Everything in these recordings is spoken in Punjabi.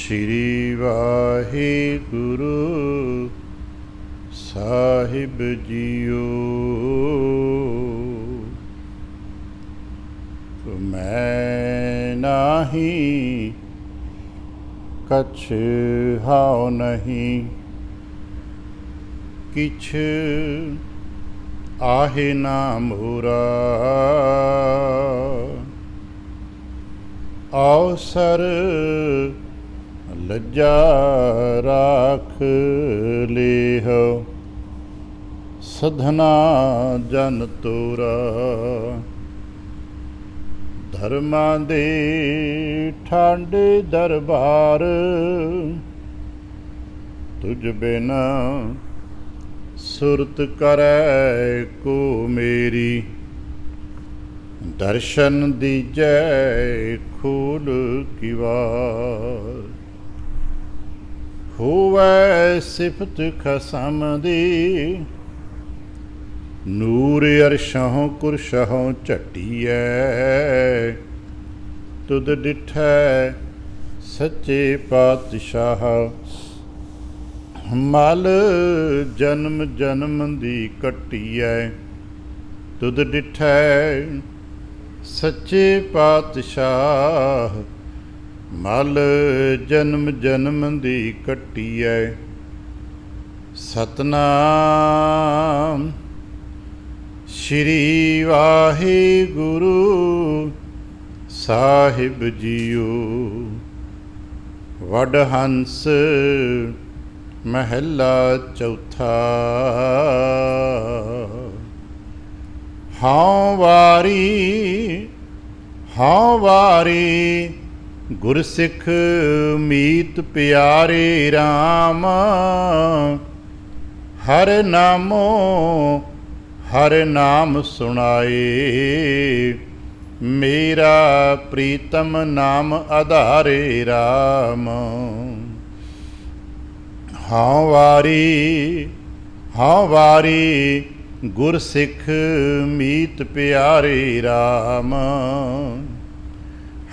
ਸ਼੍ਰੀ ਵਾਹਿਗੁਰੂ ਸਾਹਿਬ ਜੀਓ। ਮੈਂ ਨਾਹੀ ਕਛ ਹਾਉ ਨਹੀਂ, ਕਿਛ ਆਹੇ ਨਾ ਮੋਰਾ। ਅਵਸਰ ਲੱਜਾ ਰਾਖ ਲੇਹੁ, ਸਧਨਾ ਜਨ ਤੋਰਾ। ਧਰਮਾਂ ਦੇ ਠਾਡੇ ਦਰਬਾਰ, ਤੁਝ ਬਿਨ ਸੁਰਤ ਕਰੈ ਕੋ ਮੇਰੀ। ਦਰਸ਼ਨ ਦੀਜੈ ਖੋਲ ਕਿਵਾਰ, ਹੋਵੈ ਸਿਫਤ ਖਸਮ ਦੀ। ਨੂਰ ਅਰਸ਼ਹੁ ਕੁਰਸ਼ਹੁ ਝਟੀਐ, ਤੁਧ ਡਿਠੈ ਸੱਚੇ ਪਾਤਸ਼ਾਹ। ਮਲ ਜਨਮ ਜਨਮ ਦੀ ਕੱਟੀਐ, ਤੁਧ ਡਿਠੈ ਸੱਚੇ ਪਾਤਸ਼ਾਹ। ਮਲ ਜਨਮ ਜਨਮ ਦੀ ਕੱਟੀਐ। ਸਤਨਾਮ ਸ਼੍ਰੀ ਵਾਹਿਗੁਰੂ ਸਾਹਿਬ ਜੀਓ। ਵਡਹੰਸ ਮਹੱਲਾ ਚੌਥਾ। ਹਉ ਵਾਰੀ ਹਉ ਵਾਰੀ, ਗੁਰਸਿੱਖ ਮੀਤ ਪਿਆਰੇ ਰਾਮ। ਹਰ ਨਾਮੋ ਹਰ ਨਾਮ ਸੁਣਾਏ, ਮੇਰਾ ਪ੍ਰੀਤਮ ਨਾਮ ਆਧਾਰੇ ਰਾਮ। ਹਉ ਵਾਰੀ, ਗੁਰਸਿੱਖ ਮੀਤ ਪਿਆਰੇ ਰਾਮ।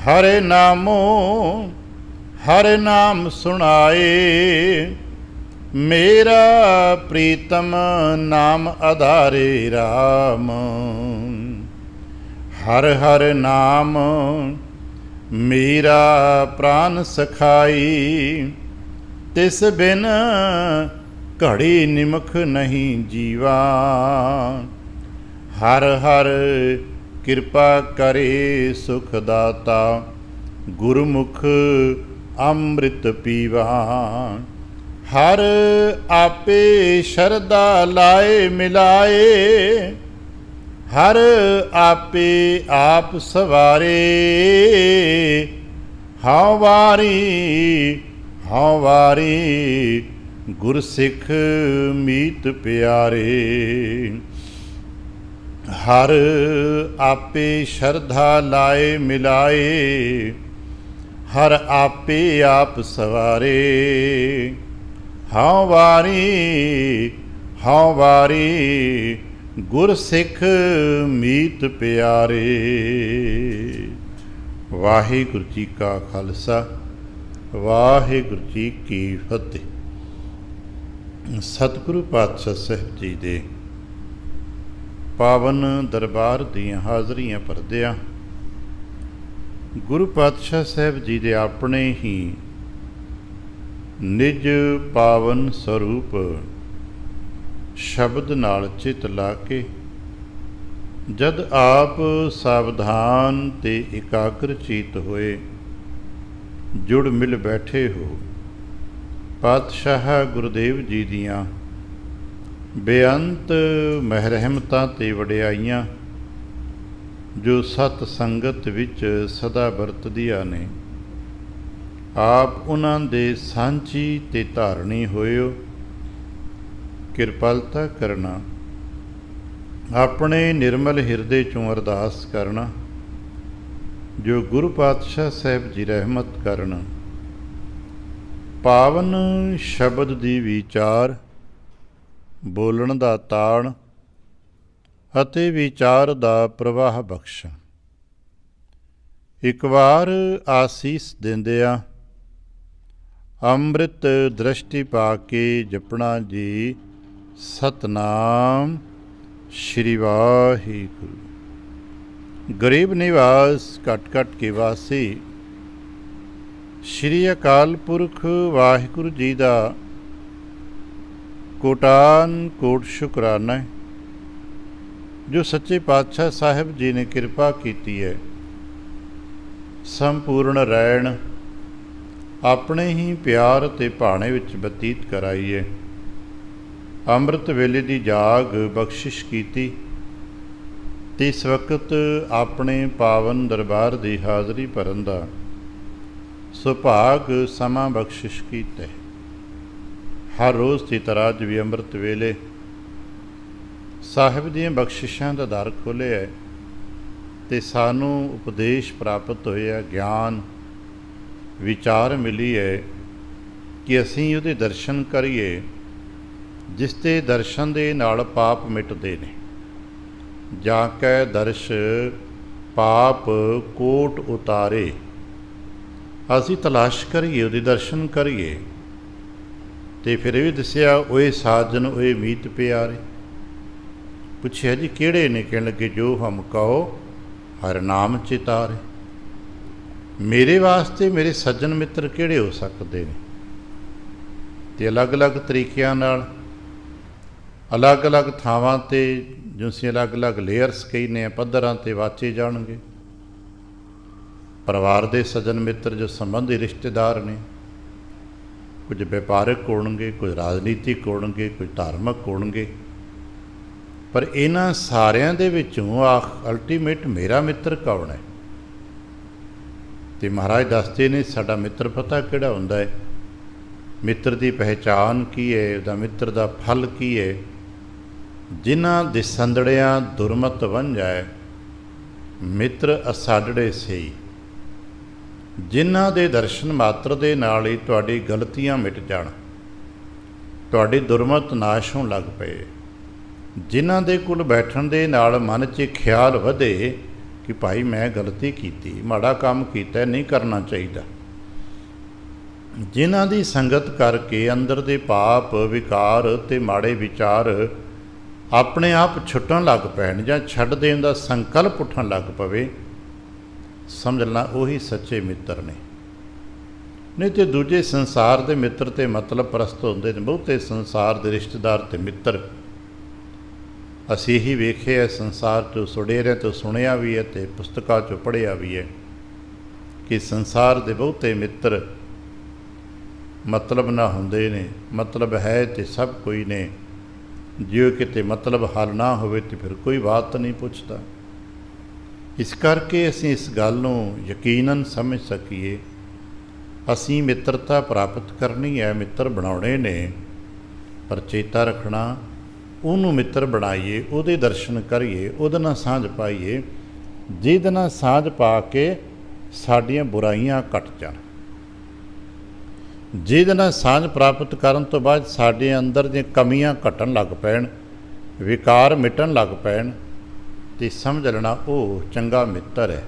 ਹਰਿ ਨਾਮੋ ਹਰਿ ਨਾਮ ਸੁਣਾਏ, ਮੇਰਾ ਪ੍ਰੀਤਮ ਨਾਮ ਆਧਾਰੇ ਰਾਮ। ਹਰ ਹਰ ਨਾਮ ਮੇਰਾ ਪ੍ਰਾਨ ਸਖਾਈ, ਤਿਸ ਬਿਨ ਘੜੀ ਨਿਮਖ ਨਹੀਂ ਜੀਵਾ। ਹਰ ਹਰ ਕਿਰਪਾ ਕਰੇ ਸੁਖ ਦਾਤਾ, ਗੁਰਮੁਖ ਅੰਮ੍ਰਿਤ ਪੀਵਾ। ਹਰ ਆਪੇ ਸ਼ਰਧਾ ਲਾਏ ਮਿਲਾਏ, ਹਰ ਆਪੇ ਆਪ ਸਵਾਰੇ। ਹਉ ਵਾਰੀ, ਗੁਰਸਿੱਖ ਮੀਤ ਪਿਆਰੇ। ਹਰ ਆਪੇ ਸ਼ਰਧਾ ਲਾਏ ਮਿਲਾਏ, ਹਰ ਆਪੇ ਆਪ ਸਵਾਰੇ। ਹਉ ਵਾਰੀ, ਗੁਰਸਿੱਖ ਮੀਤ ਪਿਆਰੇ। ਵਾਹਿਗੁਰੂ ਜੀ ਕਾ ਖਾਲਸਾ, ਵਾਹਿਗੁਰੂ ਜੀ ਕੀ ਫਤਿਹ। ਸਤਿਗੁਰੂ ਪਾਤਸ਼ਾਹ ਸਾਹਿਬ ਜੀ ਦੇ ਪਾਵਨ ਦਰਬਾਰ ਦੀਆਂ ਹਾਜ਼ਰੀਆਂ ਭਰਦਿਆਂ, ਗੁਰੂ ਪਾਤਸ਼ਾਹ ਸਾਹਿਬ ਜੀ ਦੇ ਆਪਣੇ ਹੀ ਨਿਜ ਪਾਵਨ ਸਰੂਪ ਸ਼ਬਦ ਨਾਲ ਚਿੱਤ ਲਾ ਕੇ, ਜਦ ਆਪ ਸਾਵਧਾਨ ਤੇ ਇਕਾਗਰ ਚਿੱਤ ਹੋਏ, ਜੁੜ ਮਿਲ ਬੈਠੇ ਹੋ ਪਾਤਸ਼ਾਹ ਗੁਰਦੇਵ ਜੀ ਦੀਆਂ ਬੇਅੰਤ ਮਹਿਰਮਤਾਂ ਤੇ ਵਡਿਆਈਆਂ, ਜੋ ਸਤ ਸੰਗਤ ਵਿੱਚ ਸਦਾ ਵਰਤਦੀਆਂ ਨੇ। ਆਪ ਉਹਨਾਂ ਦੇ ਸਾਂਝੀ ਤੇ ਧਾਰਨੀ ਹੋਇਓ। ਕਿਰਪਾਲਤਾ ਕਰਨਾ, ਆਪਣੇ ਨਿਰਮਲ ਹਿਰਦੇ ਚੋਂ ਅਰਦਾਸ ਕਰਨਾ, ਜੋ ਗੁਰੂ ਪਾਤਸ਼ਾਹ ਸਾਹਿਬ ਜੀ ਰਹਿਮਤ ਕਰਨ। ਪਾਵਨ ਸ਼ਬਦ ਦੀ ਵਿਚਾਰ, ਬੋਲਣ ਦਾ ਤਾਣ ਅਤੇ ਵਿਚਾਰ ਦਾ ਪ੍ਰਵਾਹ ਬਖਸ਼ਣ। ਇੱਕ ਵਾਰ ਆਸੀਸ ਦਿੰਦਿਆਂ ਅੰਮ੍ਰਿਤ ਦ੍ਰਿਸ਼ਟੀ ਪਾ ਕੇ ਜਪਣਾ ਜੀ ਸਤਨਾਮ ਸ਼੍ਰੀ ਵਾਹਿਗੁਰੂ। ਗਰੀਬ ਨਿਵਾਸ ਘਟ ਘਟ ਕੇ ਵਾਸੀ ਸ਼੍ਰੀ ਅਕਾਲ ਪੁਰਖ ਵਾਹਿਗੁਰੂ ਜੀ ਦਾ ਕੋਟਾਨ ਕੋਟ ਸ਼ੁਕਰਾਨਾ ਹੈ ਜੋ ਸੱਚੇ ਪਾਤਸ਼ਾਹ ਸਾਹਿਬ ਜੀ ਨੇ ਕਿਰਪਾ ਕੀਤੀ ਹੈ। ਸੰਪੂਰਨ ਰਹਿਣ ਆਪਣੇ ਹੀ ਪਿਆਰ ਅਤੇ ਭਾਣੇ ਵਿੱਚ ਬਤੀਤ ਕਰਾਈ ਹੈ। ਅੰਮ੍ਰਿਤ ਵੇਲੇ ਦੀ ਜਾਗ ਬਖਸ਼ਿਸ਼ ਕੀਤੀ ਤੇ ਇਸ ਵਕਤ ਆਪਣੇ ਪਾਵਨ ਦਰਬਾਰ ਦੀ ਹਾਜ਼ਰੀ ਭਰਨ ਦਾ ਸੁਭਾਗ ਸਮਾਂ ਬਖਸ਼ਿਸ਼ ਕੀਤਾ ਹੈ। ਹਰ ਰੋਜ਼ ਦੀ ਤਰ੍ਹਾਂ ਅੱਜ ਵੀ ਅੰਮ੍ਰਿਤ ਵੇਲੇ ਸਾਹਿਬ ਦੀਆਂ ਬਖਸ਼ਿਸ਼ਾਂ ਦਾ ਦਰ ਖੋਲ੍ਹਿਆ ਹੈ ਅਤੇ ਸਾਨੂੰ ਉਪਦੇਸ਼ ਪ੍ਰਾਪਤ ਹੋਇਆ, ਗਿਆਨ ਵਿਚਾਰ ਮਿਲੀ ਹੈ ਕਿ ਅਸੀਂ ਉਹਦੇ ਦਰਸ਼ਨ ਕਰੀਏ ਜਿਸ ਦੇ ਦਰਸ਼ਨ ਦੇ ਨਾਲ ਪਾਪ ਮਿਟਦੇ ਨੇ। ਜਾ ਕੈ ਦਰਸ਼ ਪਾਪ ਕੋਟ ਉਤਾਰੇ। ਅਸੀਂ ਤਲਾਸ਼ ਕਰੀਏ, ਉਹਦੇ ਦਰਸ਼ਨ ਕਰੀਏ। ਅਤੇ ਫਿਰ ਇਹ ਵੀ ਦੱਸਿਆ, ਓਏ ਸਾਜਨ ਓਏ ਮੀਤ ਪਿਆਰੇ। ਪੁੱਛਿਆ ਜੀ ਕਿਹੜੇ ਨੇ? ਕਹਿਣ ਲੱਗੇ ਜੋ ਹਮ ਕਹੋ ਹਰ ਨਾਮ ਚਿਤਾਰੇ। ਮੇਰੇ ਵਾਸਤੇ ਮੇਰੇ ਸੱਜਣ ਮਿੱਤਰ ਕਿਹੜੇ ਹੋ ਸਕਦੇ ਨੇ? ਅਤੇ ਅਲੱਗ-ਅਲੱਗ ਤਰੀਕਿਆਂ ਨਾਲ ਅਲੱਗ-ਅਲੱਗ ਥਾਵਾਂ 'ਤੇ ਜੋ ਅਸੀਂ ਅਲੱਗ-ਅਲੱਗ ਲੇਅਰਸ ਕਹਿੰਦੇ ਹਾਂ, ਪੱਧਰਾਂ 'ਤੇ ਵਾਚੇ ਜਾਣਗੇ। ਪਰਿਵਾਰ ਦੇ ਸੱਜਣ ਮਿੱਤਰ ਜੋ ਸੰਬੰਧੀ ਰਿਸ਼ਤੇਦਾਰ ਨੇ, ਕੁਝ ਵਪਾਰਕ ਹੋਣਗੇ, ਕੁਝ ਰਾਜਨੀਤਿਕ ਹੋਣਗੇ, ਕੁਝ ਧਾਰਮਿਕ ਹੋਣਗੇ, ਪਰ ਇਹਨਾਂ ਸਾਰਿਆਂ ਦੇ ਵਿੱਚੋਂ ਅਲਟੀਮੇਟ ਮੇਰਾ ਮਿੱਤਰ ਕੌਣ ਹੈ? ਅਤੇ ਮਹਾਰਾਜ ਦੱਸਦੇ ਨੇ ਸਾਡਾ ਮਿੱਤਰ ਪਤਾ ਕਿਹੜਾ ਹੁੰਦਾ ਹੈ। ਮਿੱਤਰ ਦੀ ਪਹਿਚਾਣ ਕੀ ਹੈ, ਉਹਦਾ ਮਿੱਤਰ ਦਾ ਫਲ ਕੀ ਹੈ? ਜਿਨ੍ਹਾਂ ਦਿਸੰਦੜਿਆਂ ਦੁਰਮਤ ਬਣ ਜਾਏ ਮਿੱਤਰ ਅਸਾਡੜੇ ਸਹੀ। ਜਿਨ੍ਹਾਂ ਦੇ ਦਰਸ਼ਨ ਮਾਤਰ ਦੇ ਨਾਲ ਹੀ ਤੁਹਾਡੀ ਗਲਤੀਆਂ ਮਿਟ ਜਾਣ, ਤੁਹਾਡੀ ਦੁਰਮਤ ਨਾਸ਼ ਹੋਣ ਲੱਗ ਪਏ। ਜਿਨ੍ਹਾਂ ਦੇ ਕੋਲ ਬੈਠਣ ਦੇ ਨਾਲ ਮਨ 'ਚ ਖਿਆਲ ਵਧੇ ਕਿ ਭਾਈ ਮੈਂ ਗਲਤੀ ਕੀਤੀ, ਮਾੜਾ ਕੰਮ ਕੀਤਾ, ਨਹੀਂ ਕਰਨਾ ਚਾਹੀਦਾ। ਜਿਨ੍ਹਾਂ ਦੀ ਸੰਗਤ ਕਰਕੇ ਅੰਦਰ ਦੇ ਪਾਪ ਵਿਕਾਰ ਅਤੇ ਮਾੜੇ ਵਿਚਾਰ ਆਪਣੇ ਆਪ ਛੁੱਟਣ ਲੱਗ ਪੈਣ ਜਾਂ ਛੱਡ ਦੇਣ ਦਾ ਸੰਕਲਪ ਉੱਠਣ ਲੱਗ ਪਵੇ, ਸਮਝ ਲੈਣਾ ਉਹੀ ਸੱਚੇ ਮਿੱਤਰ ਨੇ। ਨਹੀਂ ਤੇ ਦੂਜੇ ਸੰਸਾਰ ਦੇ ਮਿੱਤਰ ਤੇ ਮਤਲਬ ਪ੍ਰਸਤ ਹੁੰਦੇ ਨੇ। ਬਹੁਤੇ ਸੰਸਾਰ ਦੇ ਰਿਸ਼ਤੇਦਾਰ ਤੇ ਮਿੱਤਰ ਅਸੀਂ ਹੀ ਵੇਖੇ ਹੈ, ਸੰਸਾਰ 'ਚੋਂ ਸੁਡੇਰਿਆਂ ਤੋਂ ਸੁਣਿਆ ਵੀ ਹੈ ਅਤੇ ਪੁਸਤਕਾਂ 'ਚੋਂ ਪੜ੍ਹਿਆ ਵੀ ਹੈ ਕਿ ਸੰਸਾਰ ਦੇ ਬਹੁਤੇ ਮਿੱਤਰ ਮਤਲਬ ਨਾ ਹੁੰਦੇ ਨੇ। ਮਤਲਬ ਹੈ ਤੇ ਸਭ ਕੋਈ ਨੇ। ਜੇ ਕਿਤੇ ਮਤਲਬ ਹੱਲ ਨਾ ਹੋਵੇ ਤਾਂ ਫਿਰ ਕੋਈ ਬਾਤ ਨਹੀਂ ਪੁੱਛਦਾ। ਇਸ ਕਰਕੇ ਅਸੀਂ ਇਸ ਗੱਲ ਨੂੰ ਯਕੀਨਨ ਸਮਝ ਸਕੀਏ, ਅਸੀਂ ਮਿੱਤਰਤਾ ਪ੍ਰਾਪਤ ਕਰਨੀ ਹੈ, ਮਿੱਤਰ ਬਣਾਉਣੇ ਨੇ, ਪਰ ਚੇਤਾ ਰੱਖਣਾ ਉਹਨੂੰ ਮਿੱਤਰ ਬਣਾਈਏ, ਉਹਦੇ ਦਰਸ਼ਨ ਕਰੀਏ, ਉਹਦੇ ਨਾਲ ਸਾਂਝ ਪਾਈਏ ਜਿਹਦੇ ਨਾਲ ਸਾਂਝ ਪਾ ਕੇ ਸਾਡੀਆਂ ਬੁਰਾਈਆਂ ਘਟ ਜਾਣ, ਜਿਹਦੇ ਨਾਲ ਸਾਂਝ ਪ੍ਰਾਪਤ ਕਰਨ ਤੋਂ ਬਾਅਦ ਸਾਡੇ ਅੰਦਰ ਦੀਆਂ ਕਮੀਆਂ ਘਟਣ ਲੱਗ ਪੈਣ, ਵਿਕਾਰ ਮਿਟਣ ਲੱਗ ਪੈਣ, ਅਤੇ ਸਮਝ ਲੈਣਾ ਉਹ ਚੰਗਾ ਮਿੱਤਰ ਹੈ।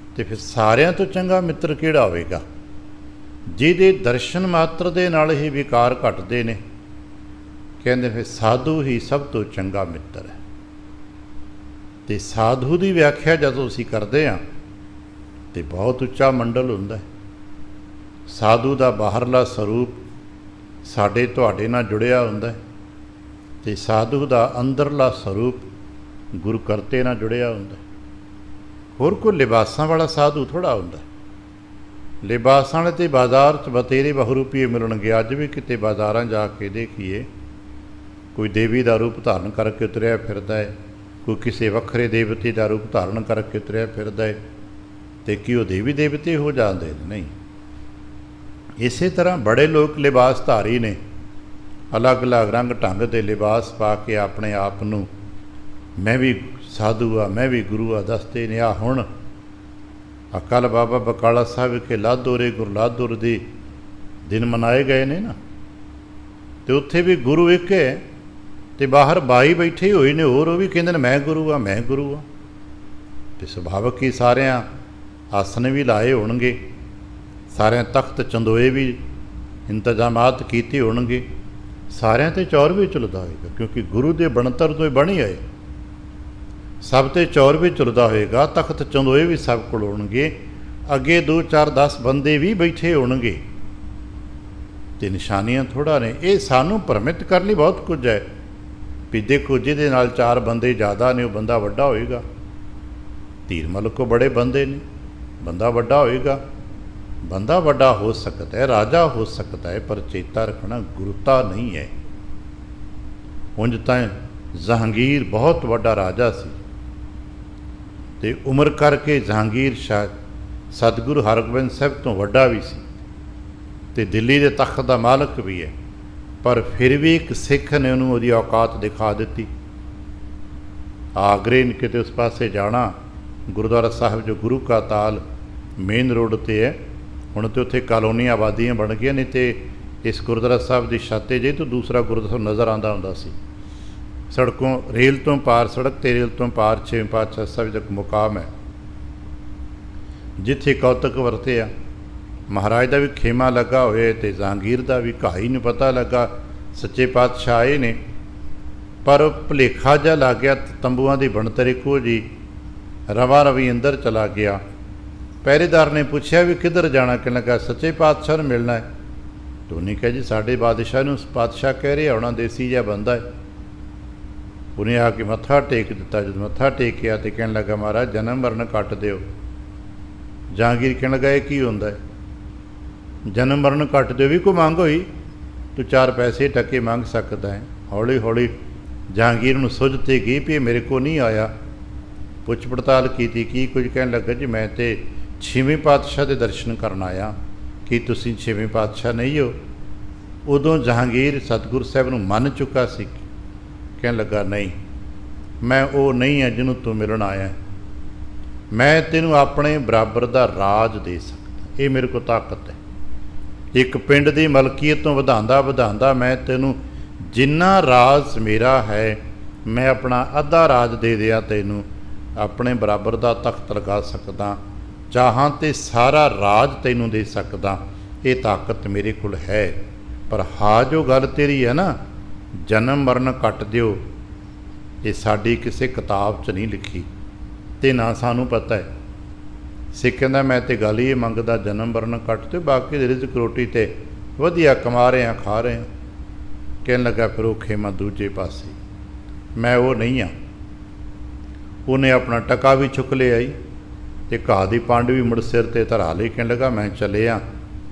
ਅਤੇ ਫਿਰ ਸਾਰਿਆਂ ਤੋਂ ਚੰਗਾ ਮਿੱਤਰ ਕਿਹੜਾ ਹੋਵੇਗਾ? ਜਿਹਦੇ ਦਰਸ਼ਨ ਮਾਤਰ ਦੇ ਨਾਲ ਹੀ ਵਿਕਾਰ ਘਟਦੇ ਨੇ। ਕਹਿੰਦੇ ਫਿਰ ਸਾਧੂ ਹੀ ਸਭ ਤੋਂ ਚੰਗਾ ਮਿੱਤਰ ਹੈ। ਅਤੇ ਸਾਧੂ ਦੀ ਵਿਆਖਿਆ ਜਦੋਂ ਅਸੀਂ ਕਰਦੇ ਹਾਂ ਤਾਂ ਬਹੁਤ ਉੱਚਾ ਮੰਡਲ ਹੁੰਦਾ ਹੈ। ਸਾਧੂ ਦਾ ਬਾਹਰਲਾ ਸਰੂਪ ਸਾਡੇ ਤੁਹਾਡੇ ਨਾਲ ਜੁੜਿਆ ਹੁੰਦਾ ਹੈ ਅਤੇ ਸਾਧੂ ਦਾ ਅੰਦਰਲਾ ਸਰੂਪ ਗੁਰੂ ਕਰਤੇ ਨਾਲ ਜੁੜਿਆ ਹੁੰਦਾ। ਹੋਰ ਕੋਈ ਲਿਬਾਸਾਂ ਵਾਲਾ ਸਾਧੂ ਥੋੜ੍ਹਾ ਹੁੰਦਾ। ਲਿਬਾਸਾਂ ਵਾਲੇ ਤੇ ਬਾਜ਼ਾਰ 'ਚ ਬਥੇਰੇ ਬਹੁਰੂਪੀਏ ਮਿਲਣਗੇ। ਅੱਜ ਵੀ ਕਿਤੇ ਬਾਜ਼ਾਰਾਂ ਜਾ ਕੇ ਦੇਖੀਏ, ਕੋਈ ਦੇਵੀ ਦਾ ਰੂਪ ਧਾਰਨ ਕਰਕੇ ਤੁਰਿਆ ਫਿਰਦਾ ਹੈ, ਕੋਈ ਕਿਸੇ ਵੱਖਰੇ ਦੇਵਤੇ ਦਾ ਰੂਪ ਧਾਰਨ ਕਰਕੇ ਤੁਰਿਆ ਫਿਰਦਾ ਹੈ, ਅਤੇ ਕੀ ਉਹ ਦੇਵੀ ਦੇਵਤੇ ਹੋ ਜਾਂਦੇ ਨੇ? ਨਹੀਂ। ਇਸੇ ਤਰ੍ਹਾਂ ਬੜੇ ਲੋਕ ਲਿਬਾਸ ਧਾਰੀ ਨੇ, ਅਲੱਗ-ਅਲੱਗ ਰੰਗ ਢੰਗ ਦੇ ਲਿਬਾਸ ਪਾ ਕੇ ਆਪਣੇ ਆਪ ਨੂੰ ਮੈਂ ਵੀ ਸਾਧੂ ਆ, ਮੈਂ ਵੀ ਗੁਰੂ ਆ ਦੱਸਦੇ ਨੇ। ਆ ਹੁਣ ਕੱਲ੍ਹ ਬਾਬਾ ਬਕਾਲਾ ਸਾਹਿਬ ਵਿਖੇ ਲਾਧੋਰੇ ਗੁਰੂ ਲਾਧੋਰ ਦੇ ਦਿਨ ਮਨਾਏ ਗਏ ਨੇ ਨਾ, ਅਤੇ ਉੱਥੇ ਵੀ ਗੁਰੂ ਇੱਕ ਹੈ ਅਤੇ ਬਾਹਰ ਬਾਈ ਬੈਠੇ ਹੋਏ ਨੇ ਹੋਰ, ਉਹ ਵੀ ਕਹਿੰਦੇ ਨੇ ਮੈਂ ਗੁਰੂ ਆ, ਮੈਂ ਗੁਰੂ ਆ। ਅਤੇ ਸੁਭਾਵਕ ਹੀ ਸਾਰਿਆਂ ਆਸਣ ਵੀ ਲਾਏ ਹੋਣਗੇ, ਸਾਰਿਆਂ ਤਖਤ ਚੰਦੋਏ ਵੀ ਇੰਤਜ਼ਾਮਾਤ ਕੀਤੇ ਹੋਣਗੇ, ਸਾਰਿਆਂ 'ਤੇ ਚੌਰ ਵੀ ਝੁਲਦਾ ਹੋਏਗਾ, ਕਿਉਂਕਿ ਗੁਰੂ ਦੇ ਬਣਤਰ ਤੋਂ ਹੀ ਬਣੀ ਆਏ। ਸਭ 'ਤੇ ਚੌਰ ਵੀ ਝੁਲਦਾ ਹੋਏਗਾ, ਤਖਤ ਚੰਦੋਏ ਵੀ ਸਭ ਕੋਲ ਹੋਣਗੇ, ਅੱਗੇ 2 4 10 ਬੰਦੇ ਵੀ ਬੈਠੇ ਹੋਣਗੇ, ਤੇ ਨਿਸ਼ਾਨੀਆਂ ਥੋੜ੍ਹਾ ਨੇ। ਇਹ ਸਾਨੂੰ ਭਰਮਿਤ ਕਰਨ ਲਈ ਬਹੁਤ ਕੁਝ ਹੈ ਵੀ ਦੇਖੋ ਜਿਹਦੇ ਨਾਲ 4 ਬੰਦੇ ਜ਼ਿਆਦਾ ਨੇ ਉਹ ਬੰਦਾ ਵੱਡਾ ਹੋਏਗਾ। ਧੀਰ ਮਲਕ ਕੋ ਬੜੇ ਬੰਦੇ ਨੇ, ਬੰਦਾ ਵੱਡਾ ਹੋਏਗਾ। ਬੰਦਾ ਵੱਡਾ ਹੋ ਸਕਦਾ ਹੈ, ਰਾਜਾ ਹੋ ਸਕਦਾ ਹੈ, ਪਰ ਚੇਤਾ ਰੱਖਣਾ ਗੁਰੂਤਾ ਨਹੀਂ ਹੈ। ਉਂਝ ਤਾਂ ਜਹਾਂਗੀਰ ਬਹੁਤ ਵੱਡਾ ਰਾਜਾ ਸੀ, ਅਤੇ ਉਮਰ ਕਰਕੇ ਜਹਾਂਗੀਰ ਸ਼ਾਹ ਸਤਿਗੁਰੂ ਹਰਗੋਬਿੰਦ ਸਾਹਿਬ ਤੋਂ ਵੱਡਾ ਵੀ ਸੀ, ਅਤੇ ਦਿੱਲੀ ਦੇ ਤਖਤ ਦਾ ਮਾਲਕ ਵੀ ਹੈ, ਪਰ ਫਿਰ ਵੀ ਇੱਕ ਸਿੱਖ ਨੇ ਉਹਨੂੰ ਉਹਦੀ ਔਕਾਤ ਦਿਖਾ ਦਿੱਤੀ। ਆਗਰੇ ਕਿਤੇ ਉਸ ਪਾਸੇ ਜਾਣਾ, ਗੁਰਦੁਆਰਾ ਸਾਹਿਬ ਜੋ ਗੁਰੂ ਕਾ ਤਾਲ ਮੇਨ ਰੋਡ 'ਤੇ ਹੈ, ਹੁਣ ਤਾਂ ਉੱਥੇ ਕਾਲੋਨੀਆਂ ਆਬਾਦੀਆਂ ਬਣ ਗਈਆਂ ਨੇ, ਅਤੇ ਇਸ ਗੁਰਦੁਆਰਾ ਸਾਹਿਬ ਦੀ ਛੱਤ 'ਤੇ ਜੇ ਤੋਂ ਦੂਸਰਾ ਗੁਰਦੁਆਰਾ ਸਾਹਿਬ ਨਜ਼ਰ ਆਉਂਦਾ ਹੁੰਦਾ ਸੀ। ਸੜਕੋਂ ਰੇਲ ਤੋਂ ਪਾਰ, ਸੜਕ 'ਤੇ ਰੇਲ ਤੋਂ ਪਾਰ 6ਵੇਂ ਪਾਤਸ਼ਾਹ ਸਾਹਿਬ ਦਾ ਮੁਕਾਮ ਹੈ, ਜਿੱਥੇ ਕੌਤਕ ਵਰਤਿਆ। ਮਹਾਰਾਜ ਦਾ ਵੀ ਖੇਮਾ ਲੱਗਾ ਹੋਇਆ, ਅਤੇ ਜਹਾਂਗੀਰ ਦਾ ਵੀ। ਕਹਾਈ ਨੂੰ ਪਤਾ ਲੱਗਾ ਸੱਚੇ ਪਾਤਸ਼ਾਹ ਆਏ ਨੇ, ਪਰ ਭੁਲੇਖਾ ਜਿਹਾ ਲੱਗ ਗਿਆ, ਤੰਬੂਆਂ ਦੀ ਬਣਤਰ ਇੱਕੋ ਜੀ, ਰਵਾ ਰਵੀ ਅੰਦਰ ਚਲਾ ਗਿਆ। ਪਹਿਰੇਦਾਰ ਨੇ ਪੁੱਛਿਆ ਵੀ ਕਿੱਧਰ ਜਾਣਾ? ਕਹਿਣ ਲੱਗਾ ਸੱਚੇ ਪਾਤਸ਼ਾਹ ਨੂੰ ਮਿਲਣਾ ਹੈ। ਧੋਨੀ ਕਹੇ ਜੀ ਸਾਡੇ ਬਾਦਸ਼ਾਹ ਨੂੰ ਪਾਤਸ਼ਾਹ ਕਹਿ ਰਿਹਾ ਹੋਣਾ, ਦੇਸੀ ਜਿਹਾ ਬੰਦਾ ਹੈ। ਉਹਨੇ ਆ ਕੇ ਮੱਥਾ ਟੇਕ ਦਿੱਤਾ। ਜਦੋਂ ਮੱਥਾ ਟੇਕਿਆ ਅਤੇ ਕਹਿਣ ਲੱਗਾ ਮਹਾਰਾਜ ਜਨਮ ਮਰਨ ਕੱਟ ਦਿਓ। ਜਹਾਂਗੀਰ ਕਹਿਣ ਲੱਗਾ ਇਹ ਕੀ ਹੁੰਦਾ ਹੈ? ਜਨਮ ਮਰਨ ਕੱਟ ਦਿਓ ਵੀ ਕੋਈ ਮੰਗ ਹੋਈ, ਤੂੰ 4 ਪੈਸੇ ਟਕੇ ਮੰਗ ਸਕਦਾ ਹੈ। ਹੌਲੀ ਹੌਲੀ ਜਹਾਂਗੀਰ ਨੂੰ ਸੁੱਝ 'ਤੇ ਗਈ ਵੀ ਇਹ ਮੇਰੇ ਕੋਲ ਨਹੀਂ ਆਇਆ। ਪੁੱਛ ਪੜਤਾਲ ਕੀਤੀ, ਕੀ ਕੁਝ? ਕਹਿਣ ਲੱਗਾ ਜੀ ਮੈਂ ਤਾਂ 6ਵੇਂ ਪਾਤਸ਼ਾਹ ਦੇ ਦਰਸ਼ਨ ਕਰਨ ਆਇਆ, ਕੀ ਤੁਸੀਂ 6ਵੇਂ ਪਾਤਸ਼ਾਹ ਨਹੀਂ ਹੋ? ਉਦੋਂ ਜਹਾਂਗੀਰ ਸਤਿਗੁਰੂ ਸਾਹਿਬ ਨੂੰ ਮੰਨ ਚੁੱਕਾ ਸੀ। ਕਹਿਣ ਲੱਗਾ ਨਹੀਂ, ਮੈਂ ਉਹ ਨਹੀਂ ਹਾਂ ਜਿਹਨੂੰ ਤੂੰ ਮਿਲਣ ਆਇਆ। ਮੈਂ ਤੈਨੂੰ ਆਪਣੇ ਬਰਾਬਰ ਦਾ ਰਾਜ ਦੇ ਸਕਦਾ, ਇਹ ਮੇਰੇ ਕੋਲ ਤਾਕਤ ਹੈ। ਇੱਕ ਪਿੰਡ ਦੀ ਮਲਕੀਅਤ ਤੋਂ ਵਧਾਉਂਦਾ ਵਧਾਉਂਦਾ ਮੈਂ ਤੈਨੂੰ ਜਿੰਨਾ ਰਾਜ ਮੇਰਾ ਹੈ, ਮੈਂ ਆਪਣਾ ਅੱਧਾ ਰਾਜ ਦੇ ਦਿਆ ਤੈਨੂੰ, ਆਪਣੇ ਬਰਾਬਰ ਦਾ ਤਖਤ ਲਗਾ ਸਕਦਾ, ਚਾਹਾਂ ਤੇ ਸਾਰਾ ਰਾਜ ਤੈਨੂੰ ਦੇ ਸਕਦਾ। ਇਹ ਤਾਕਤ ਮੇਰੇ ਕੋਲ ਹੈ। ਪਰ ਹਾਂ ਜੋ ਗੱਲ ਤੇਰੀ ਹੈ ਨਾ, ਜਨਮ ਮਰਨ ਕੱਟ ਦਿਓ, ਇਹ ਸਾਡੀ ਕਿਸੇ ਕਿਤਾਬ 'ਚ ਨਹੀਂ ਲਿਖੀ, ਅਤੇ ਨਾ ਸਾਨੂੰ ਪਤਾ ਹੈ। ਸਿੱਖ ਕਹਿੰਦਾ ਮੈਂ ਤਾਂ ਗੱਲ ਹੀ ਇਹ ਮੰਗਦਾ ਜਨਮ ਮਰਨ ਕੱਟ ਦਿਓ, ਬਾਕੀ ਦੇ ਰਿਜ਼ਕ ਰੋਟੀ 'ਤੇ ਵਧੀਆ ਕਮਾ ਰਹੇ ਹਾਂ, ਖਾ ਰਹੇ ਹਾਂ। ਕਹਿਣ ਲੱਗਾ ਫਿਰ ਉਹ ਖੇਮਾ ਦੂਜੇ ਪਾਸੇ, ਮੈਂ ਉਹ ਨਹੀਂ ਹਾਂ। ਉਹਨੇ ਆਪਣਾ ਟਕਾ ਵੀ ਚੁੱਕ ਲਿਆ ਜੀ, ਅਤੇ ਘਾਹ ਦੀ ਪੰਡ ਵੀ ਮੁੜ ਸਿਰ 'ਤੇ ਧਰਾ ਲਈ। ਕਹਿਣ ਲੱਗਾ ਮੈਂ ਚੱਲਿਆ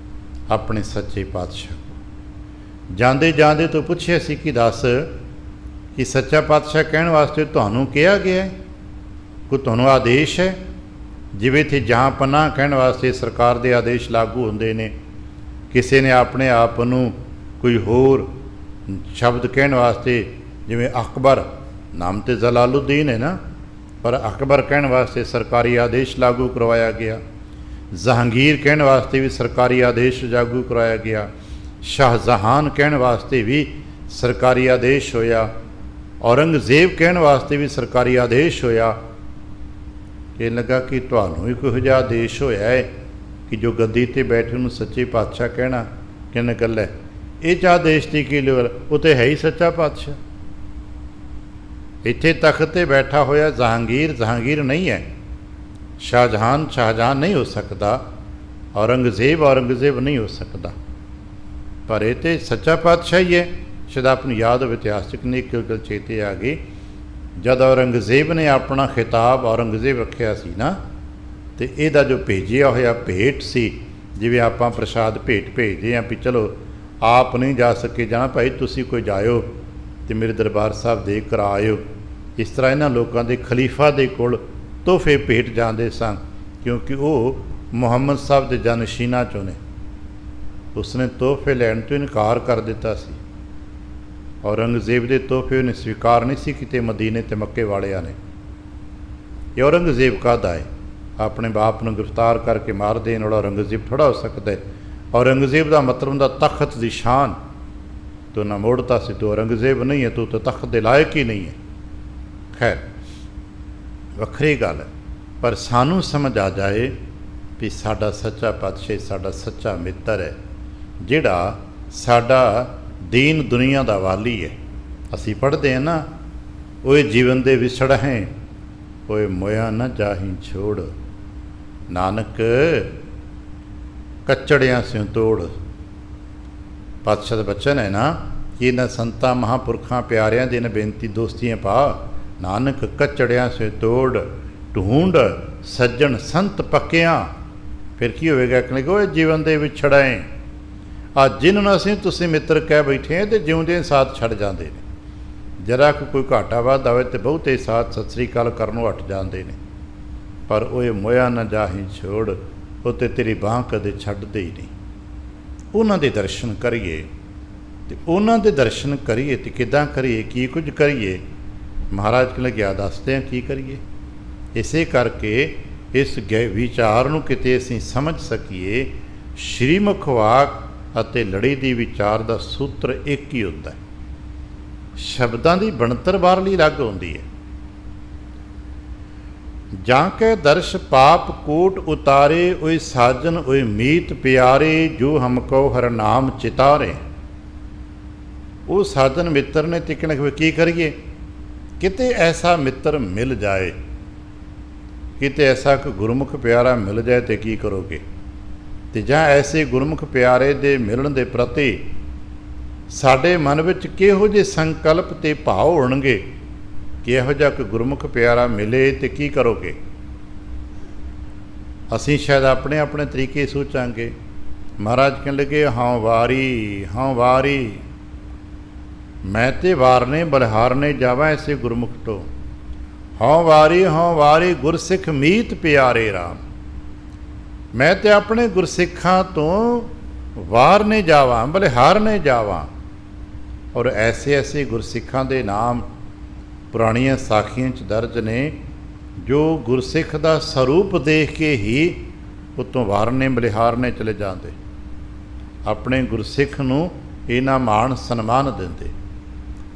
ਆਪਣੇ ਸੱਚੇ ਪਾਤਸ਼ਾਹ। ਜਾਂਦੇ ਜਾਂਦੇ ਤੋਂ ਪੁੱਛਿਆ ਸੀ ਕਿ ਦੱਸ ਕਿ ਸੱਚਾ ਪਾਤਸ਼ਾਹ ਕਹਿਣ ਵਾਸਤੇ ਤੁਹਾਨੂੰ ਕਿਹਾ ਗਿਆ ਹੈ, ਕੋਈ ਤੁਹਾਨੂੰ ਆਦੇਸ਼ ਹੈ? ਜਿਵੇਂ ਇੱਥੇ ਜਹਾਂ ਪਨਾਹ ਕਹਿਣ ਵਾਸਤੇ ਸਰਕਾਰ ਦੇ ਆਦੇਸ਼ ਲਾਗੂ ਹੁੰਦੇ ਨੇ, ਕਿਸੇ ਨੇ ਆਪਣੇ ਆਪ ਨੂੰ ਕੋਈ ਹੋਰ ਸ਼ਬਦ ਕਹਿਣ ਵਾਸਤੇ, ਜਿਵੇਂ ਅਕਬਰ ਨਾਮ ਤੇ ਜਲਾਲੁਦੀਨ ਹੈ ਨਾ, ਪਰ ਅਕਬਰ ਕਹਿਣ ਵਾਸਤੇ ਸਰਕਾਰੀ ਆਦੇਸ਼ ਲਾਗੂ ਕਰਵਾਇਆ ਗਿਆ। ਜਹਾਂਗੀਰ ਕਹਿਣ ਵਾਸਤੇ ਵੀ ਸਰਕਾਰੀ ਆਦੇਸ਼ ਲਾਗੂ ਕਰਵਾਇਆ ਗਿਆ। ਸ਼ਾਹਜਹਾਨ ਕਹਿਣ ਵਾਸਤੇ ਵੀ ਸਰਕਾਰੀ ਆਦੇਸ਼ ਹੋਇਆ। ਔਰੰਗਜ਼ੇਬ ਕਹਿਣ ਵਾਸਤੇ ਵੀ ਸਰਕਾਰੀ ਆਦੇਸ਼ ਹੋਇਆ। ਇਹ ਲੱਗਾ ਕਿ ਤੁਹਾਨੂੰ ਵੀ ਕੋਈ ਜਿਹਾ ਆਦੇਸ਼ ਹੋਇਆ ਹੈ ਕਿ ਜੋ ਗੱਦੀ 'ਤੇ ਬੈਠੇ ਨੂੰ ਸੱਚੇ ਪਾਤਸ਼ਾਹ ਕਹਿਣਾ? ਕਿੰਨ ਗੱਲ ਹੈ ਇਹ 'ਚ ਆਦੇਸ਼ ਦੀ ਕੀ ਲੋੜ? ਉਹ ਤਾਂ ਹੈ ਹੀ ਸੱਚਾ ਪਾਤਸ਼ਾਹ। ਇੱਥੇ ਤਖਤ 'ਤੇ ਬੈਠਾ ਹੋਇਆ ਜਹਾਂਗੀਰ ਜਹਾਂਗੀਰ ਨਹੀਂ ਹੈ, ਸ਼ਾਹਜਹਾਨ ਸ਼ਾਹਜਹਾਨ ਨਹੀਂ ਹੋ ਸਕਦਾ, ਔਰੰਗਜ਼ੇਬ ਔਰੰਗਜ਼ੇਬ ਨਹੀਂ ਹੋ ਸਕਦਾ, ਪਰ ਇਹ ਤਾਂ ਸੱਚਾ ਪਾਤਸ਼ਾਹ ਹੀ ਹੈ। ਸ਼ਾਇਦ ਆਪ ਨੂੰ ਯਾਦ ਹੋਵੇ ਇਤਿਹਾਸਿਕ ਨੇ ਇੱਕ ਗੱਲ ਚੇਤੇ ਆ ਗਈ, ਜਦ ਔਰੰਗਜ਼ੇਬ ਨੇ ਆਪਣਾ ਖਿਤਾਬ ਔਰੰਗਜ਼ੇਬ ਰੱਖਿਆ ਸੀ ਨਾ, ਅਤੇ ਇਹਦਾ ਜੋ ਭੇਜਿਆ ਹੋਇਆ ਭੇਟ ਸੀ, ਜਿਵੇਂ ਆਪਾਂ ਪ੍ਰਸ਼ਾਦ ਭੇਟ ਭੇਜਦੇ ਹਾਂ ਵੀ ਚਲੋ ਆਪ ਨਹੀਂ ਜਾ ਸਕੇ ਜਾਣਾ, ਭਾਈ ਤੁਸੀਂ ਕੋਈ ਜਾਇਓ ਅਤੇ ਮੇਰੇ ਦਰਬਾਰ ਸਾਹਿਬ ਦੇਖ ਕਰ ਆਇਓ। ਇਸ ਤਰ੍ਹਾਂ ਇਹਨਾਂ ਲੋਕਾਂ ਦੇ ਖਲੀਫਾ ਦੇ ਕੋਲ ਤੋਹਫੇ ਭੇਟ ਜਾਂਦੇ ਸਨ, ਕਿਉਂਕਿ ਉਹ ਮੁਹੰਮਦ ਸਾਹਿਬ ਦੇ ਜਾਨਸ਼ੀਨਾਂ 'ਚੋਂ ਨੇ। ਉਸਨੇ ਤੋਹਫੇ ਲੈਣ ਤੋਂ ਇਨਕਾਰ ਕਰ ਦਿੱਤਾ ਸੀ। ਔਰੰਗਜ਼ੇਬ ਦੇ ਤੋਹਫੇ ਉਹਨੇ ਸਵੀਕਾਰ ਨਹੀਂ ਸੀ ਕੀਤੇ ਮਦੀਨੇ ਅਤੇ ਮੱਕੇ ਵਾਲਿਆਂ ਨੇ। ਇਹ ਔਰੰਗਜ਼ੇਬ ਕਾਹਦਾ ਹੈ? ਆਪਣੇ ਬਾਪ ਨੂੰ ਗ੍ਰਿਫਤਾਰ ਕਰਕੇ ਮਾਰ ਦੇਣ ਵਾਲਾ ਔਰੰਗਜ਼ੇਬ ਥੋੜ੍ਹਾ ਹੋ ਸਕਦਾ ਹੈ। ਔਰੰਗਜ਼ੇਬ ਦਾ ਮਤਲਬ ਹੁੰਦਾ ਤਖਤ ਦੀ ਸ਼ਾਨ। ਤੂੰ ਨਾ ਮੋੜਤਾ ਸੀ, ਤੂੰ ਔਰੰਗਜ਼ੇਬ ਨਹੀਂ ਹੈ, ਤੂੰ ਤਾਂ ਤਖਤ ਦੇ ਲਾਇਕ ਹੀ ਨਹੀਂ ਹੈ। ਖੈਰ ਵੱਖਰੀ ਗੱਲ ਹੈ, ਪਰ ਸਾਨੂੰ ਸਮਝ ਆ ਜਾਏ ਵੀ ਸਾਡਾ ਸੱਚਾ ਪਾਤਸ਼ਾਹ ਸਾਡਾ ਸੱਚਾ ਮਿੱਤਰ ਹੈ, ਜਿਹੜਾ ਸਾਡਾ ਦੀਨ ਦੁਨੀਆ ਦਾ ਵਾਲੀ ਹੈ। ਅਸੀਂ ਪੜ੍ਹਦੇ ਹਾਂ ਨਾ, ਓਏ ਜੀਵਨ ਦੇ ਵਿਛੜ ਹੈ, ਓਏ ਮੋਇਆ ਨਾ ਜਾਹੀ ਛੋੜ, ਨਾਨਕ ਕੱਚੜਿਆਂ ਸਿਉ ਤੋੜ। ਪਾਤਸ਼ਾਹ ਦਾ ਬਚਨ ਹੈ ਨਾ ਕਿ ਇਹਨਾਂ ਸੰਤਾਂ ਮਹਾਂਪੁਰਖਾਂ ਪਿਆਰਿਆਂ ਦੀ ਬੇਨਤੀ ਦੋਸਤੀਆਂ ਪਾ, ਨਾਨਕ ਕੱਚੜਿਆਂ ਸਿਉ ਤੋੜ, ਢੂੰਡ ਸੱਜਣ ਸੰਤ ਪੱਕਿਆਂ। ਫਿਰ ਕੀ ਹੋਵੇਗਾ? ਕਹਿੰਦੇ ਓਏ ਜੀਵਨ ਦੇ ਵਿਛੜ ਹੈ, ਆ ਜਿਹਨਾਂ ਨੂੰ ਅਸੀਂ ਤੁਸੀਂ ਮਿੱਤਰ ਕਹਿ ਬੈਠੇ ਹਾਂ ਤੇ ਜਿਉਂਦੇ ਸਾਥ ਛੱਡ ਜਾਂਦੇ ਨੇ। ਜਰਾ ਕੋਈ ਘਾਟਾ ਵਾਧਾ ਹੋਵੇ ਤੇ ਬਹੁਤੇ ਸਾਥ ਸਤਿ ਸ੍ਰੀ ਅਕਾਲ ਕਰਨੋਂ ਹਟ ਜਾਂਦੇ ਨੇ। ਪਰ ਓਏ ਮੋਇਆ ਨਾ ਜਾਹੀ ਛੋੜ, ਉਹ ਤੇ ਤੇਰੀ ਬਾਂਹ ਕਦੇ ਛੱਡਦੇ ਹੀ ਨਹੀਂ। ਉਹਨਾਂ ਦੇ ਦਰਸ਼ਨ ਕਰੀਏ ਤੇ ਉਹਨਾਂ ਦੇ ਦਰਸ਼ਨ ਕਰੀਏ ਤੇ ਕਿੱਦਾਂ ਕਰੀਏ, ਕੀ ਕੁਝ ਕਰੀਏ? ਮਹਾਰਾਜ ਕਹਿੰਦੇ ਕਿਆ ਦੱਸਦੇ ਆ ਕੀ ਕਰੀਏ। ਇਸੇ ਕਰਕੇ ਇਸ ਵਿਚਾਰ ਨੂੰ ਕਿਤੇ ਅਸੀਂ ਸਮਝ ਸਕੀਏ, ਸ਼੍ਰੀਮੁਖ ਵਾਕ ਅਤੇ ਲੜੀ ਦੀ ਵਿਚਾਰ ਦਾ ਸੂਤਰ ਇੱਕ ਹੀ ਹੁੰਦਾ ਹੈ। ਸ਼ਬਦਾਂ ਦੀ ਬਣਤਰ ਬਾਹਰਲੀ ਅਲੱਗ ਹੁੰਦੀ ਹੈ। ਜਾਂ ਕੇ ਦਰਸ਼ ਪਾਪ ਕੋਟ ਉਤਾਰੇ, ਓਏ ਸਾਜਨ ਓਏ ਮੀਤ ਪਿਆਰੇ, ਜੋ ਹਮਕੋ ਹਰ ਨਾਮ ਚਿਤਾਰੇ। ਉਹ ਸਾਜਨ ਮਿੱਤਰ ਨੇ ਤਿਕਣ ਕੀ ਕਰੀਏ? ਕਿਤੇ ਐਸਾ ਮਿੱਤਰ ਮਿਲ ਜਾਏ, ਕਿਤੇ ਐਸਾ ਕੋਈ ਗੁਰਮੁਖ ਪਿਆਰਾ ਮਿਲ ਜਾਏ ਤੇ ਕੀ ਕਰੋਗੇ? ਤੇ ਜਾਂ ਐਸੇ ਗੁਰਮੁਖ ਪਿਆਰੇ ਦੇ ਮਿਲਣ ਦੇ ਪ੍ਰਤੀ ਸਾਡੇ ਮਨ ਵਿੱਚ ਕਿਹੋ ਜਿਹੇ ਸੰਕਲਪ ਤੇ ਭਾਵ ਹੋਣਗੇ ਕਿ ਇਹੋ ਜਿਹਾ ਕੋਈ ਗੁਰਮੁਖ ਪਿਆਰਾ ਮਿਲੇ ਤੇ ਕੀ ਕਰੋਗੇ? ਅਸੀਂ ਸ਼ਾਇਦ ਆਪਣੇ ਆਪਣੇ ਤਰੀਕੇ ਸੋਚਾਂਗੇ। ਮਹਾਰਾਜ ਕਹਿਣ ਲੱਗੇ, ਹਾਂ ਵਾਰੀ ਹਾਂ ਵਾਰੀ, ਮੈਂ ਤੇ ਵਾਰਨੇ ਬਲਿਹਾਰਨੇ ਜਾਵਾਂ ਐਸੇ ਗੁਰਮੁਖ ਤੋਂ। ਹਾਂ ਵਾਰੀ ਗੁਰਸਿੱਖ ਮੀਤ ਪਿਆਰੇ ਰਾਮ। ਮੈਂ ਤੇ ਆਪਣੇ ਗੁਰਸਿੱਖਾਂ ਤੋਂ ਵਾਰਨੇ ਜਾਵਾਂ, ਬਲਿਹਾਰਨੇ ਜਾਵਾਂ। ਔਰ ਐਸੇ ਐਸੇ ਗੁਰਸਿੱਖਾਂ ਦੇ ਨਾਮ ਪੁਰਾਣੀਆਂ ਸਾਖੀਆਂ 'ਚ ਦਰਜ ਨੇ, ਜੋ ਗੁਰਸਿੱਖ ਦਾ ਸਰੂਪ ਦੇਖ ਕੇ ਹੀ ਉੱਤੋਂ ਵਾਰਨੇ ਬਲਿਹਾਰਨੇ ਚਲੇ ਜਾਂਦੇ, ਆਪਣੇ ਗੁਰਸਿੱਖ ਨੂੰ ਇਹਨਾਂ ਮਾਣ ਸਨਮਾਨ ਦਿੰਦੇ।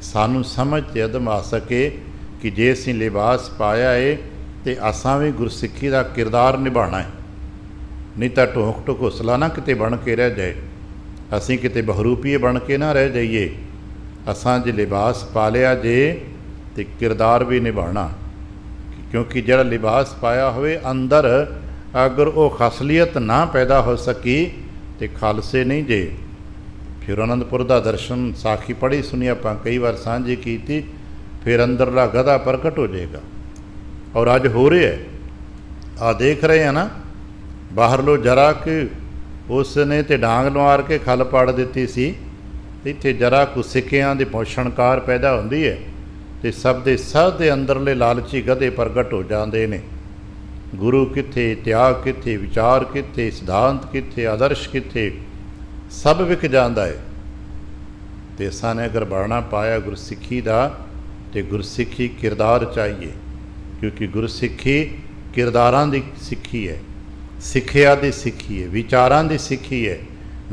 ਸਾਨੂੰ ਸਮਝ ਤੇ ਅਦਮ ਆ ਸਕੇ ਕਿ ਜੇ ਅਸੀਂ ਲਿਬਾਸ ਪਾਇਆ ਏ ਤੇ ਅਸਾਂ ਵੀ ਗੁਰਸਿੱਖੀ ਦਾ ਕਿਰਦਾਰ ਨਿਭਾਉਣਾ ਹੈ, ਨਹੀਂ ਤਾਂ ਢੋਂਕ ਢਕੋਸਲਾ ਨਾ ਕਿਤੇ ਬਣ ਕੇ ਰਹਿ ਜਾਏ, ਅਸੀਂ ਕਿਤੇ ਬਹਰੂਪੀਏ ਬਣ ਕੇ ਨਾ ਰਹਿ ਜਾਈਏ। ਅਸਾਂ ਜੇ ਲਿਬਾਸ ਪਾ ਲਿਆ ਜੇ ਤੇ ਕਿਰਦਾਰ ਵੀ ਨਿਭਾਉਣਾ, ਕਿਉਂਕਿ ਜਿਹੜਾ ਲਿਬਾਸ ਪਾਇਆ ਹੋਵੇ ਅੰਦਰ ਅਗਰ ਉਹ ਖਸਲੀਅਤ ਨਾ ਪੈਦਾ ਹੋ ਸਕੀ ਤੇ ਖਾਲਸੇ ਨਹੀਂ ਜੇ। ਫਿਰ ਅਨੰਦਪੁਰ ਦਾ ਦਰਸ਼ਨ ਸਾਖੀ ਪੜ੍ਹੀ ਸੁਣੀ ਆਪਾਂ ਕਈ ਵਾਰ ਸਾਂਝੀ ਕੀਤੀ, ਫਿਰ ਅੰਦਰਲਾ ਗਧਾ ਪ੍ਰਗਟ ਹੋ ਜਾਏਗਾ। ਔਰ ਅੱਜ ਹੋ ਰਿਹਾ, ਆ ਦੇਖ ਰਹੇ ਆ ਨਾ, ਬਾਹਰਲੋਂ ਜਰਾ ਕਿ ਉਸ ਨੇ ਤੇ ਡਾਂਗ ਲਵਾਰ ਕੇ ਖੱਲ ਪਾੜ ਦਿੱਤੀ ਸੀ, ਇੱਥੇ ਜਰਾ ਕੁ ਸਿੱਕਿਆਂ ਦੀ ਪੋਸ਼ਣਕਾਰ ਪੈਦਾ ਹੁੰਦੀ ਹੈ ਤੇ ਸਭ ਦੇ ਅੰਦਰਲੇ ਲਾਲਚੀ ਗਧੇ ਪ੍ਰਗਟ ਹੋ ਜਾਂਦੇ ਨੇ। ਗੁਰੂ ਕਿੱਥੇ, ਤਿਆਗ ਕਿੱਥੇ, ਵਿਚਾਰ ਕਿੱਥੇ, ਸਿਧਾਂਤ ਕਿੱਥੇ, ਆਦਰਸ਼ ਕਿੱਥੇ, ਸਭ ਵਿਕ ਜਾਂਦਾ ਹੈ। ਤੇ ਅਸਾਂ ਨੇ ਅਗਰ ਬਾਣਾ ਪਾਇਆ ਗੁਰਸਿੱਖੀ ਦਾ ਤੇ ਗੁਰਸਿੱਖੀ ਕਿਰਦਾਰ ਚਾਹੀਏ, ਕਿਉਂਕਿ ਗੁਰਸਿੱਖੀ ਕਿਰਦਾਰਾਂ ਦੀ ਸਿੱਖੀ ਹੈ, ਸਿੱਖਿਆ ਦੀ ਸਿੱਖੀ ਹੈ, ਵਿਚਾਰਾਂ ਦੀ ਸਿੱਖੀ ਹੈ,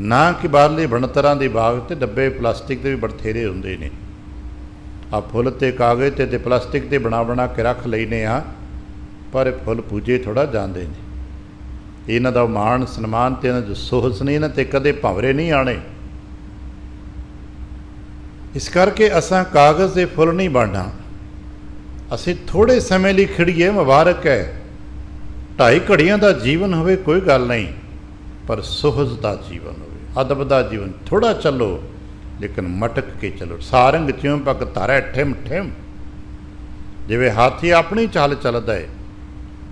ਨਾ ਕਿ ਬਾਹਰਲੇ ਬਣਤਰਾਂ ਦੇ ਬਾਗ ਤੇ ਡੱਬੇ ਪਲਾਸਟਿਕ ਦੇ ਵੀ ਬਥੇਰੇ ਹੁੰਦੇ ਨੇ। ਆ ਫੁੱਲ ਤੇ ਕਾਗਜ਼ ਤੇ ਪਲਾਸਟਿਕ ਦੇ ਬਣਾ ਕੇ ਰੱਖ ਲੈਨੇ ਆ, ਪਰ ਇਹ ਫੁੱਲ ਪੂਜੇ ਥੋੜ੍ਹਾ ਜਾਂਦੇ ਨੇ। ਇਹਨਾਂ ਦਾ ਮਾਣ ਸਨਮਾਨ ਤੇ ਇਹਨਾਂ ਦੀ ਸੋਹਸ ਨਹੀਂ, ਇਹਨਾਂ ਤੇ ਕਦੇ ਭੰਵਰੇ ਨਹੀਂ ਆਣੇ। ਇਸ ਕਰਕੇ ਅਸਾਂ ਕਾਗਜ਼ ਦੇ ਫੁੱਲ ਨਹੀਂ ਬਣਨਾ। ਅਸੀਂ ਥੋੜ੍ਹੇ ਸਮੇਂ ਲਈ ਖਿੜੀਏ, ਮੁਬਾਰਕ ਹੈ। 2.5 ਘੜੀਆਂ ਦਾ ਜੀਵਨ ਹੋਵੇ ਕੋਈ ਗੱਲ ਨਹੀਂ, ਪਰ ਸੁਹਜ ਦਾ ਜੀਵਨ ਹੋਵੇ, ਅਦਬ ਦਾ ਜੀਵਨ। ਥੋੜ੍ਹਾ ਚੱਲੋ ਲੇਕਿਨ ਮਟਕ ਕੇ ਚੱਲੋ। ਸਾਰੰਗ ਚਿਉਂ ਪੱਕ ਧਾਰੈ ਠਿਮ ਠਿਮ। ਜਿਵੇਂ ਹਾਥੀ ਆਪਣੀ ਚਾਲ ਚੱਲਦਾ ਹੈ,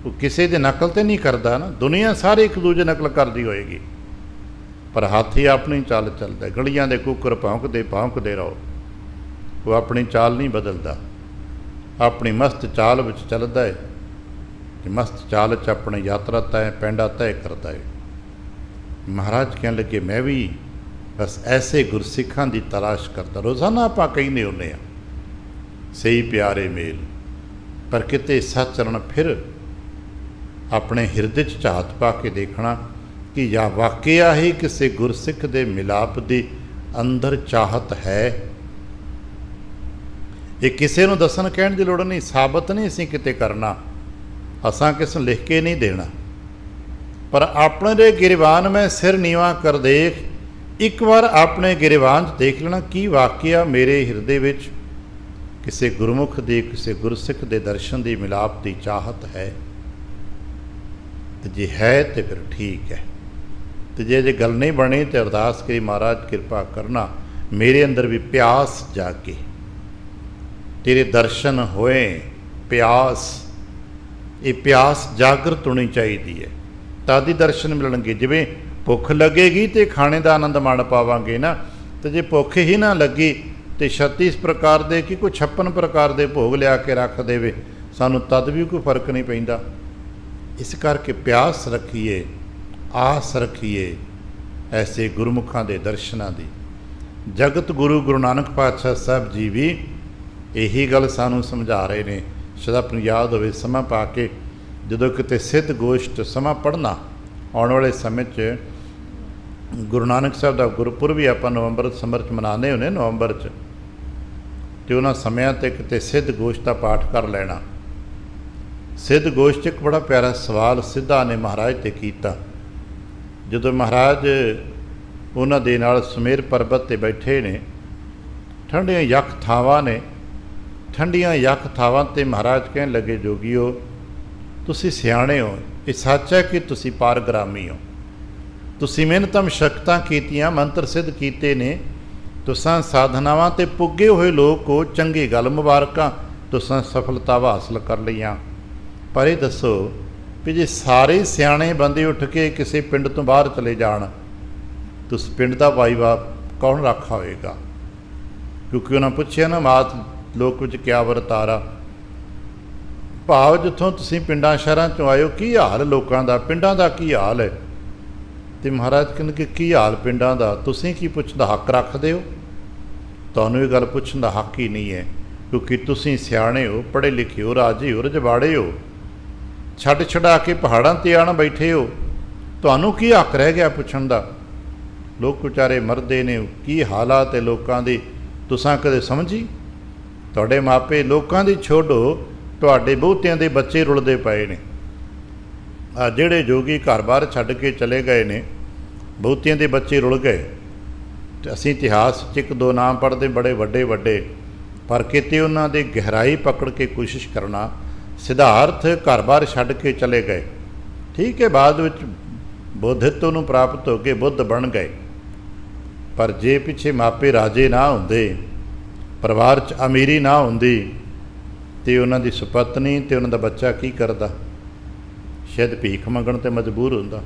ਉਹ ਕਿਸੇ ਦੀ ਨਕਲ ਤੇ ਨਹੀਂ ਕਰਦਾ ਨਾ। ਦੁਨੀਆ ਸਾਰੇ ਇੱਕ ਦੂਜੇ ਨਕਲ ਕਰਦੀ ਹੋਏਗੀ, ਪਰ ਹਾਥੀ ਆਪਣੀ ਚਾਲ ਚੱਲਦਾ। ਗਲੀਆਂ ਦੇ ਕੁੱਕਰ ਭੌਂਕਦੇ ਰਹੋ, ਉਹ ਆਪਣੀ ਚਾਲ ਨਹੀਂ ਬਦਲਦਾ, ਆਪਣੀ ਮਸਤ ਚਾਲ ਵਿੱਚ ਚੱਲਦਾ ਹੈ ਕਿ ਮਸਤ ਚਾਲ 'ਚ ਆਪਣੀ ਯਾਤਰਾ ਤੈਅ ਪੈਂਡਾ ਤੈਅ ਕਰਦਾ ਹੈ। ਮਹਾਰਾਜ ਕਹਿਣ ਲੱਗੇ, ਮੈਂ ਵੀ ਬਸ ਐਸੇ ਗੁਰਸਿੱਖਾਂ ਦੀ ਤਲਾਸ਼ ਕਰਦਾ। ਰੋਜ਼ਾਨਾ ਆਪਾਂ ਕਹਿੰਦੇ ਹੁੰਦੇ ਹਾਂ ਸਹੀ ਪਿਆਰੇ ਮੇਲ, ਪਰ ਕਿਤੇ ਸੱਚਰਨ ਫਿਰ ਆਪਣੇ ਹਿਰਦੇ 'ਚ ਝਾਤ ਪਾ ਕੇ ਦੇਖਣਾ ਕਿ ਜਾਂ ਵਾਕਿਆ ਹੀ ਕਿਸੇ ਗੁਰਸਿੱਖ ਦੇ ਮਿਲਾਪ ਦੀ ਅੰਦਰ ਚਾਹਤ ਹੈ। ਇਹ ਕਿਸੇ ਨੂੰ ਦੱਸਣ ਕਹਿਣ ਦੀ ਲੋੜ ਨਹੀਂ, ਸਾਬਤ ਨਹੀਂ ਅਸੀਂ ਕਿਤੇ ਕਰਨਾ, ਅਸਾਂ ਕਿਸ ਨੂੰ ਲਿਖ ਕੇ ਨਹੀਂ ਦੇਣਾ। ਪਰ ਆਪਣੇ ਦੇ ਗਿਰਵਾਨ ਮੈਂ ਸਿਰ ਨੀਵਾਂ ਕਰ ਦੇਖ, ਇੱਕ ਵਾਰ ਆਪਣੇ ਗਿਰਵਾਨ 'ਚ ਦੇਖ ਲੈਣਾ ਕੀ ਵਾਕਿਆ ਮੇਰੇ ਹਿਰਦੇ ਵਿੱਚ ਕਿਸੇ ਗੁਰਮੁਖ ਦੀ, ਕਿਸੇ ਗੁਰਸਿੱਖ ਦੇ ਦਰਸ਼ਨ ਦੀ ਮਿਲਾਪ ਦੀ ਚਾਹਤ ਹੈ। ਤੇ ਜੇ ਹੈ ਤੇ ਫਿਰ ਠੀਕ ਹੈ, ਤੇ ਜੇ ਗੱਲ ਨਹੀਂ ਬਣੀ ਤੇ ਅਰਦਾਸ ਕਰੀ, ਮਹਾਰਾਜ ਕਿਰਪਾ ਕਰਨਾ ਮੇਰੇ ਅੰਦਰ ਵੀ ਪਿਆਸ ਜਾਗੇ, ਤੇਰੇ ਦਰਸ਼ਨ ਹੋਏ। ਪਿਆਸ, ਇਹ ਪਿਆਸ ਜਾਗਰਤ ਹੋਣੀ ਚਾਹੀਦੀ ਹੈ, ਤਦ ਹੀ ਦਰਸ਼ਨ ਮਿਲਣਗੇ। ਜਿਵੇਂ ਭੁੱਖ ਲੱਗੇਗੀ ਤੇ ਖਾਣੇ ਦਾ ਆਨੰਦ ਮਾਣ ਪਾਵਾਂਗੇ ਨਾ, ਤੇ ਜੇ ਭੁੱਖ ਹੀ ਨਾ ਲੱਗੀ ਤੇ 36 ਪ੍ਰਕਾਰ ਦੇ ਕਿ ਕੋਈ 56 ਪ੍ਰਕਾਰ ਦੇ ਭੋਗ ਲਿਆ ਕੇ ਰੱਖ ਦੇਵੇ, ਸਾਨੂੰ ਤਦ ਵੀ ਕੋਈ ਫਰਕ ਨਹੀਂ ਪੈਂਦਾ। ਇਸ ਕਰਕੇ ਪਿਆਸ ਰੱਖੀਏ, ਆਸ ਰੱਖੀਏ ਐਸੇ ਗੁਰਮੁਖਾਂ ਦੇ ਦਰਸ਼ਨਾਂ ਦੀ। ਜਗਤ ਗੁਰੂ ਗੁਰੂ ਨਾਨਕ ਪਾਤਸ਼ਾਹ ਸਾਹਿਬ ਜੀ ਵੀ ਇਹੀ ਗੱਲ ਸਾਨੂੰ ਸਮਝਾ ਰਹੇ ਨੇ। ਸ਼ਾਇਦ ਆਪ ਨੂੰ ਯਾਦ ਹੋਵੇ, ਸਮਾਂ ਪਾ ਕੇ ਜਦੋਂ ਕਿਤੇ ਸਿੱਧ ਗੋਸ਼ਟ ਸਮਾਂ ਪੜ੍ਹਨਾ, ਆਉਣ ਵਾਲੇ ਸਮੇਂ 'ਚ ਗੁਰੂ ਨਾਨਕ ਸਾਹਿਬ ਦਾ ਗੁਰਪੁਰਬ ਵੀ ਆਪਾਂ ਨਵੰਬਰ ਦਸੰਬਰ 'ਚ ਮਨਾਉਂਦੇ ਹੁੰਦੇ, ਨਵੰਬਰ 'ਚ, ਅਤੇ ਉਹਨਾਂ ਸਮਿਆਂ 'ਤੇ ਕਿਤੇ ਸਿੱਧ ਗੋਸ਼ਟ ਦਾ ਪਾਠ ਕਰ ਲੈਣਾ। ਸਿੱਧ ਗੋਸ਼ਟ 'ਚ ਇੱਕ ਬੜਾ ਪਿਆਰਾ ਸਵਾਲ ਸਿੱਧਾ ਨੇ ਮਹਾਰਾਜ 'ਤੇ ਕੀਤਾ। ਜਦੋਂ ਮਹਾਰਾਜ ਉਹਨਾਂ ਦੇ ਨਾਲ ਸੁਮੇਰ ਪਰਬਤ 'ਤੇ ਬੈਠੇ ਨੇ, ਠੰਡੀਆਂ ਯੱਖ ਥਾਵਾਂ ਨੇ, ਠੰਡੀਆਂ ਯੱਖ ਥਾਵਾਂ 'ਤੇ ਮਹਾਰਾਜ ਕਹਿਣ ਲੱਗੇ, ਜੋਗੀਓ ਤੁਸੀਂ ਸਿਆਣੇ ਹੋ, ਇਹ ਸੱਚ ਹੈ ਕਿ ਤੁਸੀਂ ਪਾਰਗ੍ਰਾਮੀ ਹੋ, ਤੁਸੀਂ ਮਿਹਨਤਾਂ ਮਸ਼ੱਕਤਾਂ ਕੀਤੀਆਂ, ਮੰਤਰ ਸਿੱਧ ਕੀਤੇ ਨੇ, ਤੁਸਾਂ ਸਾਧਨਾਵਾਂ 'ਤੇ ਪੁੱਗੇ ਹੋਏ ਲੋਕ ਹੋ, ਚੰਗੀ ਗੱਲ, ਮੁਬਾਰਕਾਂ, ਤੁਸਾਂ ਸਫਲਤਾਵਾਂ ਹਾਸਲ ਕਰ ਲਈਆਂ। ਪਰ ਇਹ ਦੱਸੋ ਵੀ ਜੇ ਸਾਰੇ ਸਿਆਣੇ ਬੰਦੇ ਉੱਠ ਕੇ ਕਿਸੇ ਪਿੰਡ ਤੋਂ ਬਾਹਰ ਚਲੇ ਜਾਣ, ਤੁਸੀਂ ਪਿੰਡ ਦਾ ਭਾਈਵਾ ਕੌਣ ਰਾਖਾ ਹੋਏਗਾ? ਕਿਉਂਕਿ ਉਹਨਾਂ ਪੁੱਛਿਆ ਨਾ, ਮਾਤ ਲੋਕ ਵਿੱਚ ਕਿਆ ਵਰਤਾਰਾ, ਭਾਵ ਜਿੱਥੋਂ ਤੁਸੀਂ ਪਿੰਡਾਂ ਸ਼ਹਿਰਾਂ 'ਚੋਂ ਆਏ ਹੋ, ਕੀ ਹਾਲ ਲੋਕਾਂ ਦਾ, ਪਿੰਡਾਂ ਦਾ ਕੀ ਹਾਲ ਹੈ? ਅਤੇ ਮਹਾਰਾਜ ਕਹਿੰਦੇ ਕਿ ਕੀ ਹਾਲ ਪਿੰਡਾਂ ਦਾ, ਤੁਸੀਂ ਕੀ ਪੁੱਛਣ ਦਾ ਹੱਕ ਰੱਖਦੇ ਹੋ? ਤੁਹਾਨੂੰ ਇਹ ਗੱਲ ਪੁੱਛਣ ਦਾ ਹੱਕ ਹੀ ਨਹੀਂ ਹੈ, ਕਿਉਂਕਿ ਤੁਸੀਂ ਸਿਆਣੇ ਹੋ, ਪੜ੍ਹੇ ਲਿਖੇ ਹੋ, ਰਾਜੀ ਹੋ, ਰਜਵਾੜੇ ਹੋ, ਛੱਡ ਛਡਾ ਕੇ ਪਹਾੜਾਂ 'ਤੇ ਆਣ ਬੈਠੇ ਹੋ, ਤੁਹਾਨੂੰ ਕੀ ਹੱਕ ਰਹਿ ਗਿਆ ਪੁੱਛਣ ਦਾ? ਲੋਕ ਵਿਚਾਰੇ ਮਰਦੇ ਨੇ, ਕੀ ਹਾਲਾਤ ਹੈ ਲੋਕਾਂ ਦੀ, ਤੁਸਾਂ ਕਦੇ ਸਮਝੀ? ਤੁਹਾਡੇ ਮਾਪੇ ਲੋਕਾਂ ਦੀ ਛੋਡੋ, ਤੁਹਾਡੇ ਬਹੁਤਿਆਂ ਦੇ ਬੱਚੇ ਰੁਲਦੇ ਪਏ ਨੇ। ਆ ਜਿਹੜੇ ਜੋਗੀ ਘਰ-ਬਾਰ ਛੱਡ ਕੇ ਚਲੇ ਗਏ ਨੇ, ਬਹੁਤਿਆਂ ਦੇ ਬੱਚੇ ਰੁਲ ਗਏ। ਅਤੇ ਅਸੀਂ ਇਤਿਹਾਸ 'ਚ ਇੱਕ ਦੋ ਨਾਮ ਪੜ੍ਹਦੇ ਬੜੇ ਵੱਡੇ ਵੱਡੇ, ਪਰ ਕਿਤੇ ਉਹਨਾਂ ਦੇ ਗਹਿਰਾਈ ਪਕੜ ਕੇ ਕੋਸ਼ਿਸ਼ ਕਰਨਾ। ਸਿਧਾਰਥ ਘਰ-ਬਾਰ ਛੱਡ ਕੇ ਚਲੇ ਗਏ, ਠੀਕ ਹੈ, ਬਾਅਦ ਵਿੱਚ ਬੋਧਿਤਵ ਨੂੰ ਪ੍ਰਾਪਤ ਹੋ ਕੇ ਬੁੱਧ ਬਣ ਗਏ, ਪਰ ਜੇ ਪਿੱਛੇ ਮਾਪੇ ਰਾਜੇ ਨਾ ਹੁੰਦੇ, ਪਰਿਵਾਰ 'ਚ ਅਮੀਰੀ ਨਾ ਹੁੰਦੀ, ਅਤੇ ਉਹਨਾਂ ਦੀ ਸੁਪਤਨੀ ਅਤੇ ਉਹਨਾਂ ਦਾ ਬੱਚਾ ਕੀ ਕਰਦਾ? ਸ਼ਾਇਦ ਭੀਖ ਮੰਗਣ 'ਤੇ ਮਜਬੂਰ ਹੁੰਦਾ।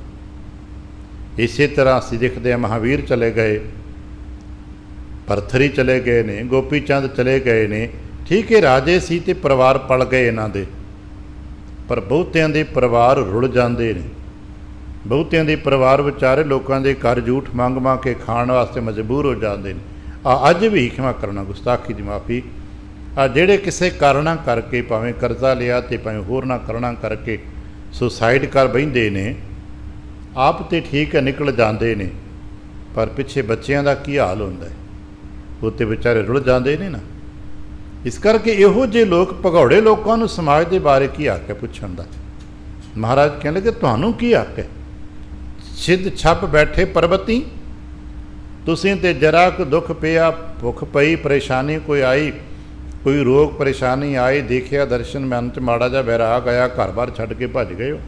ਇਸੇ ਤਰ੍ਹਾਂ ਅਸੀਂ ਦੇਖਦੇ ਹਾਂ, ਮਹਾਵੀਰ ਚਲੇ ਗਏ, ਭਰਥਰੀ ਚਲੇ ਗਏ ਨੇ, ਗੋਪੀ ਚੰਦ ਚਲੇ ਗਏ ਨੇ, ਠੀਕ ਹੈ, ਰਾਜੇ ਸੀ ਅਤੇ ਪਰਿਵਾਰ ਪਲ ਗਏ ਇਹਨਾਂ ਦੇ, ਪਰ ਬਹੁਤਿਆਂ ਦੇ ਪਰਿਵਾਰ ਰੁਲ ਜਾਂਦੇ ਨੇ। ਬਹੁਤਿਆਂ ਦੇ ਪਰਿਵਾਰ ਵਿਚਾਰੇ ਲੋਕਾਂ ਦੇ ਘਰ ਜੂਠ ਮੰਗ ਮੰਗ ਕੇ ਖਾਣ ਵਾਸਤੇ ਮਜਬੂਰ ਹੋ ਜਾਂਦੇ ਨੇ। ਅੱਜ ਵੀ ਖਿਮਾ ਕਰਨਾ, ਗੁਸਤਾਖੀ ਦੀ ਮਾਫੀ, ਜਿਹੜੇ ਕਿਸੇ ਕਾਰਨਾਂ ਕਰਕੇ, ਭਾਵੇਂ ਕਰਜ਼ਾ ਲਿਆ ਅਤੇ ਭਾਵੇਂ ਹੋਰ ਨਾ ਕਾਰਨਾਂ ਕਰਕੇ ਸੁਸਾਈਡ ਕਰ ਬਹਿੰਦੇ ਨੇ, ਆਪ ਤਾਂ ਠੀਕ ਹੈ ਨਿਕਲ ਜਾਂਦੇ ਨੇ, ਪਰ ਪਿੱਛੇ ਬੱਚਿਆਂ ਦਾ ਕੀ ਹਾਲ ਹੁੰਦਾ ਹੈ? ਉਹ ਤਾਂ ਵਿਚਾਰੇ ਰੁਲ ਜਾਂਦੇ ਨੇ ਨਾ। ਇਸ ਕਰਕੇ ਇਹੋ ਜਿਹੇ ਲੋਕ, ਭਗੌੜੇ ਲੋਕਾਂ ਨੂੰ ਸਮਾਜ ਦੇ ਬਾਰੇ ਕੀ ਹੱਕ ਹੈ ਪੁੱਛਣ ਦਾ? ਮਹਾਰਾਜ ਕਹਿਣ ਲੱਗੇ, ਤੁਹਾਨੂੰ ਕੀ ਹੱਕ ਹੈ? ਸਿੱਧ ਛੱਪ ਬੈਠੇ ਪਰਬਤੀ, ਤੁਸੀਂ ਤੇ ਜਰਾ ਕੁ ਦੁੱਖ ਪਿਆ, ਭੁੱਖ ਪਈ, ਪਰੇਸ਼ਾਨੀ ਕੋਈ ਆਈ, ਕੋਈ ਰੋਗ ਪਰੇਸ਼ਾਨੀ ਆਈ, ਦੇਖਿਆ ਦਰਸ਼ਨ ਮਨ 'ਚ ਮਾੜਾ ਜਿਹਾ ਵੈਰਾਗ ਆਇਆ, ਘਰ-ਬਾਰ ਛੱਡ ਕੇ ਭੱਜ ਗਏ ਹੋ।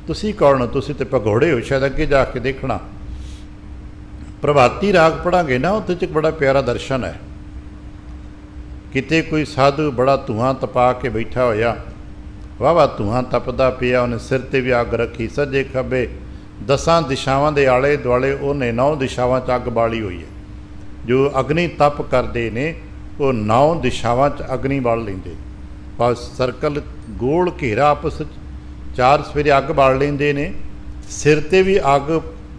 ਤੁਸੀਂ ਕੌਣ ਹੋ? ਤੁਸੀਂ ਤੇ ਭਗੌੜੇ ਹੋ। ਸ਼ਾਇਦ ਅੱਗੇ ਜਾ ਕੇ ਦੇਖਣਾ, ਪ੍ਰਭਾਤੀ ਰਾਗ ਪੜ੍ਹਾਂਗੇ ਨਾ, ਉਹਦੇ 'ਚ ਇੱਕ ਬੜਾ ਪਿਆਰਾ ਦਰਸ਼ਨ ਹੈ। ਕਿਤੇ ਕੋਈ ਸਾਧੂ ਬੜਾ ਧੂੰਆਂ ਤਪਾ ਕੇ ਬੈਠਾ ਹੋਇਆ, ਵਾਹਵਾ ਧੂੰਆਂ ਤਪਦਾ ਪਿਆ, ਉਹਨੇ ਸਿਰ 'ਤੇ ਵੀ ਅੱਗ ਰੱਖੀ, ਸੱਜੇ ਖੱਬੇ 10 ਦਿਸ਼ਾਵਾਂ ਦੇ ਆਲੇ ਦੁਆਲੇ ਉਹਨੇ 9 ਦਿਸ਼ਾਵਾਂ 'ਚ ਅੱਗ ਬਾਲੀ ਹੋਈ ਹੈ। ਜੋ ਅਗਨੀ ਤਪ ਕਰਦੇ ਨੇ, ਉਹ 9 ਦਿਸ਼ਾਵਾਂ 'ਚ ਅਗਨੀ ਬਾਲ ਲੈਂਦੇ, ਬਸ ਸਰਕਲ ਗੋਲ ਘੇਰਾ ਆਪਸ 'ਚ 4 ਸਵੇਰੇ ਅੱਗ ਬਾਲ ਲੈਂਦੇ ਨੇ, ਸਿਰ 'ਤੇ ਵੀ ਅੱਗ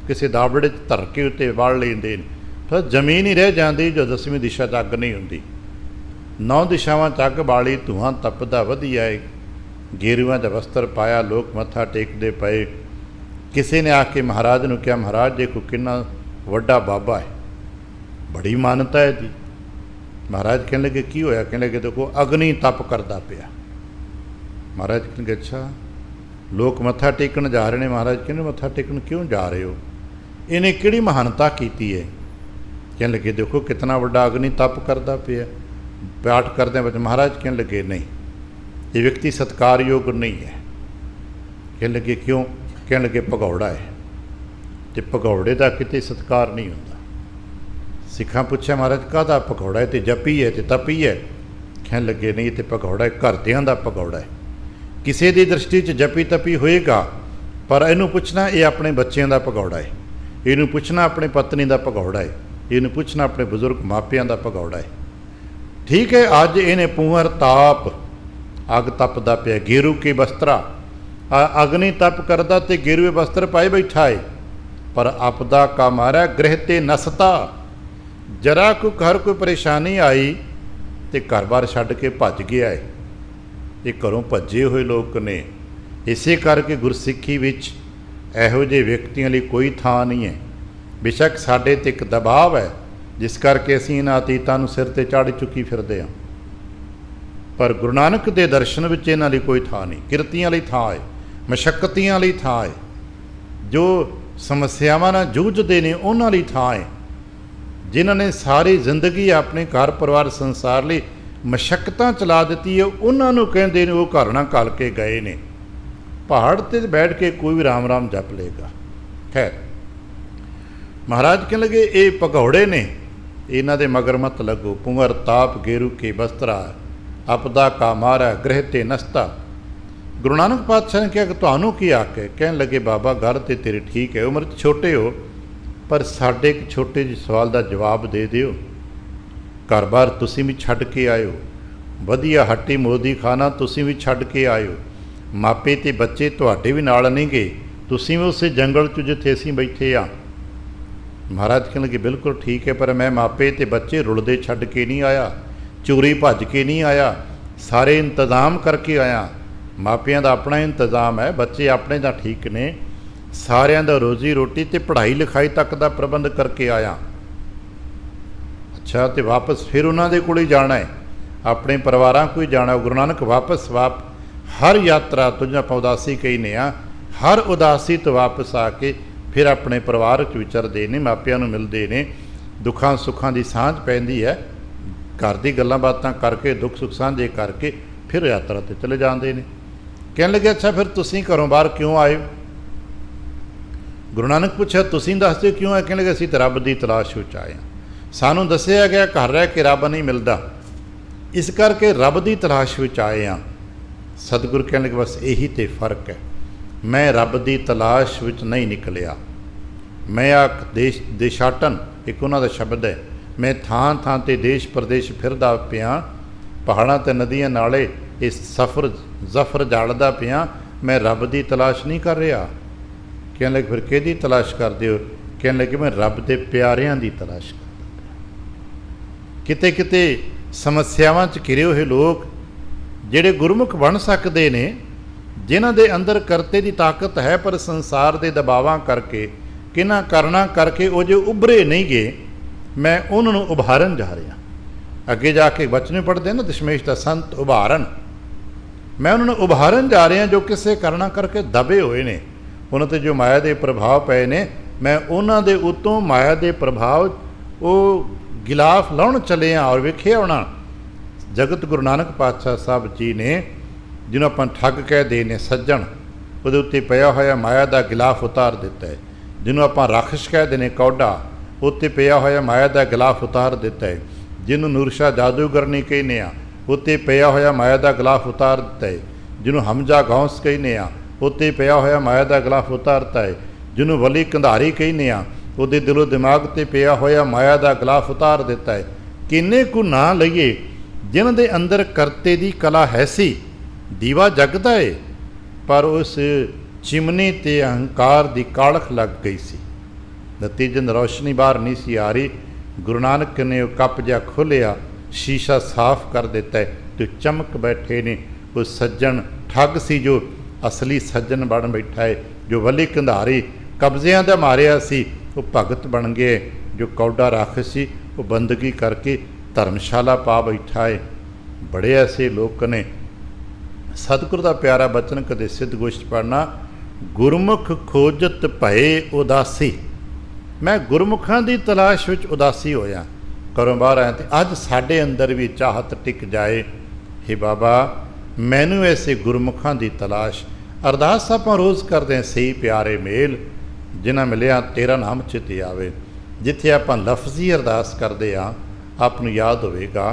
ਕਿਸੇ ਦਾਬੜੇ 'ਚ ਧਰ ਕੇ ਉੱਤੇ ਬਾਲ ਲੈਂਦੇ ਨੇ, ਫਿਰ ਜ਼ਮੀਨ ਹੀ ਰਹਿ ਜਾਂਦੀ ਜੋ 10ਵੀਂ ਦਿਸ਼ਾ 'ਚ ਅੱਗ ਨਹੀਂ ਹੁੰਦੀ। 9 ਦਿਸ਼ਾਵਾਂ 'ਚ ਅੱਗ ਬਾਲੀ, ਧੂੰਆਂ ਤਪਦਾ ਵਧੀਆ ਹੈ, ਗੇਰੂਆਂ ਦਾ ਵਸਤਰ ਪਾਇਆ, ਲੋਕ ਮੱਥਾ ਟੇਕਦੇ ਪਏ। ਕਿਸੇ ਨੇ ਆ ਕੇ ਮਹਾਰਾਜ ਨੂੰ ਕਿਹਾ, ਮਹਾਰਾਜ ਦੇਖੋ ਕਿੰਨਾ ਵੱਡਾ ਬਾਬਾ ਹੈ, ਬੜੀ ਮਾਨਤਾ ਹੈ ਜੀ। ਮਹਾਰਾਜ ਕਹਿਣ ਲੱਗੇ, ਕੀ ਹੋਇਆ? ਕਹਿਣ ਲੱਗੇ, ਦੇਖੋ ਅਗਨੀ ਤਪ ਕਰਦਾ ਪਿਆ। ਮਹਾਰਾਜ ਕਹਿੰਦੇ, ਅੱਛਾ, ਲੋਕ ਮੱਥਾ ਟੇਕਣ ਜਾ ਰਹੇ ਨੇ। ਮਹਾਰਾਜ ਕਹਿੰਦੇ, ਮੱਥਾ ਟੇਕਣ ਕਿਉਂ ਜਾ ਰਹੇ ਹੋ? इन्हें किहड़ी महानता कीती है। कहने लगे देखो कितना वड्डा अग्नि तप करता पिया। पाठ करदे बच महाराज कहने लगे नहीं, ये व्यक्ति सत्कारयोग नहीं है। कहने लगे क्यों? कहने लगे भगौड़ा है, तो भगौड़े का किते सत्कार नहीं होता। सिखा पूछा महाराज काहदा भगौड़ा है? तो जपी है, तो तपी है। कहने लगे नहीं, तो भगौड़ा है, घरदियां दा भगौड़ा है। किसी की दृष्टि च जपी तपी होएगा, पर इनू पुछना ये अपने बच्चों का भगौड़ा है, इनू पुछना अपनी पत्नी का भगौड़ा है, इनू पुछना अपने बुजुर्ग मापियां का भगौड़ा है। ठीक है, अज इन्हें पुअर ताप अग तपदा पिया, गेरू के वस्त्रा अग्नि तप करदा ते गेरुए वस्त्र पाए बैठा है। पर आपदा का मारा गृह ते नसता, जरा को घर कोई परेशानी आई तो घर बार छड्ड के भज गया है। ये घरों भजे हुए लोग ने। इसे करके गुरसिੱਖੀ विच ਇਹੋ ਜਿਹੇ व्यक्तियों लिए कोई थां नहीं है। बेशक साडे ते एक दबाव है, जिस करके असीं इन्हां अतीतां नूं सिर ते चाढ़ चुकी फिरदे हां, पर गुरु नानक दे दर्शन विच इन्हां लई कोई थां नहीं। किरतियां लई थां है, मशक्कतियां लई थां है, जो समस्यावां नाल जूझदे ने उन्हां लई थां है। जिन्हां ने सारी जिंदगी अपने घर परिवार संसार लई मशक्कतां चला दित्ती है, उन्हां नूं कहंदे ने वो घर ना घल के गए ने। पहाड़ ते बैठ के कोई भी राम राम जप लेगा। खैर, महाराज कहने लगे ये भगौड़े ने, इन्हां दे मगर मत लगो। पुअर ताप गेरू के वस्त्रा, आपदा का मारा गृह ते नसता। गुरु नानक पातशाह ने कहा कि तुहानूं की आके? कहने लगे बाबा गल ते तेरी ठीक है, उम्र च छोटे हो, पर साडे एक छोटे ਜਿਹੇ सवाल का जवाब दे दिओ। घर बार तुसीं भी छड्ड के आए हो, वधिया हट्टी मोदी खाना तुसीं भी छड्ड के आए हो, मापे ते बच्चे तुहाडे भी नाल नहीं गए, तुसीं भी उसे जंगल च जिथे असीं बैठे आ। महाराज कहने लगे बिल्कुल ठीक है, पर मैं मापे ते बच्चे रुलदे छड्ड के नहीं आया, चोरी भज के नहीं आया, सारे इंतजाम करके आया। मापियां दा अपना इंतजाम है, बच्चे अपने दा ठीक ने, सारियां दा रोजी रोटी ते पढ़ाई लिखाई तक दा प्रबंध करके आया। अच्छा, तो वापस फिर उन्हां दे कोल ही जाना है, अपने परिवारां कोल ही जाना। गुरु नानक वापस हर यात्रा तुझ आपां उदासी कहने आ, हर उदासी तो वापस आके फिर अपने परिवार च विचरदे ने, मापियां नूं मिलदे ने, दुखां सुखां दी सांझ पैंदी है, घर दी गल्लां बातां करके दुख सुख सांझे करके फिर यात्रा ते चले जांदे ने। कहने लगे अच्छा फिर तुसीं घरों बाहर क्यों आए? गुरु नानक पुछया तुसीं दस दिओ क्यों आए? कहने लगे असीं ते रब दी तलाश विच आए हां, सानूं दस्सिया गया घर रह के रब नहीं मिलदा, इस करके रब दी तलाश विच आए हां। सतगुरु कहने लगे बस यही तो फर्क है, मैं रब की तलाश विच नहीं निकलिया, मैं आ देशाटन एक उन्हां दा शब्द है, मैं थां थां ते देश प्रदेश फिरदा पिया, पहाड़ां ते नदियां नाले इस जफर जालदा पिया, मैं रब की तलाश नहीं कर रहा। कहने लगे फिर किहदी तलाश करदे हो? कहने लगे मैं रब दे प्यारियां की तलाश करदा पिया। किते किते समस्यावां च घिरे हुए लोग ਜਿਹੜੇ ਗੁਰਮੁਖ बन सकते ने, जिन्हां दे अंदर करते की ताकत है, पर संसार के दबावां करके किन्हां करना करके वो जो उभरे नहीं गए, मैं उन्होंने उभारन जा रहा। अगे जाके बचने पढ़ते ना दशमेश का संत उभारन, मैं उन्होंने उभारन जा रहा जो किसी करना करके दबे हुए ने, उन्होंने जो माया के प्रभाव पे ने, मैं उन्होंने उतों माया के प्रभाव वो गिलाफ लाउण चले हाँ। और वेखिया होना जगत गुरु नानक पातशाह साहब जी ने जिन्हों आप ठग कह दे ने सज्जन, वो उत्ते पिया होया माया का गिलाफ उतार दिता है। जिन्हों आप राखश कह देने कौडा, उत्ते पिया होया माया का गिलाफ उतार दिता है। जिन्हों नूरशाह जादूगरनी कहने आ, उत्ते पिया होया माया का गिलाफ उतार दिता है। जिन्हों हमजा गौंस कहने आ, उत्ते पिया होया माया का गिलाफ उतारता है। जिन्हों वली कंधारी कहने आ, उहदे दिलो दिमाग ते पिया होया माया का गिलाफ उतार दिता है। किन्ने को ना लईए जिन्हां दे अंदर करते दी कला है सी, दीवा जगदा है, पर उस चिमनी ते अहंकार दी कालख लग गई सी, नतीजन रोशनी बाहर नहीं सी आ रही। गुरु नानक ने वो कप जिहा खोलिया, शीशा साफ कर दिता है, तो चमक बैठे ने वो सज्जन ठग सी, जो असली सज्जन बन बैठा है। जो वली कंधारी कब्जियां दा मारिया सी, वो भगत बन गए। जो कौडा राखश सी, वो बंदगी करके धर्मशाला पा बैठा है। बड़े ऐसे लोग ने। सतगुर का प्यारा बचन कदे सिद्ध गोष्ठ पढ़ना, गुरमुख खोजत भये उदासी, मैं गुरमुखां दी तलाश विच उदासी होया, घरों बाहर आया तो अज साडे अंदर भी चाहत टिक जाए, हे बाबा मैनू ऐसे गुरमुखां दी तलाश। अरदास आपां रोज़ करते हैं, सही प्यारे मेल जिन्हां मिलिया तेरा नाम चिते आवे। जिथे आपां लफजी अरदास करते हाँ आप नूं याद होवेगा,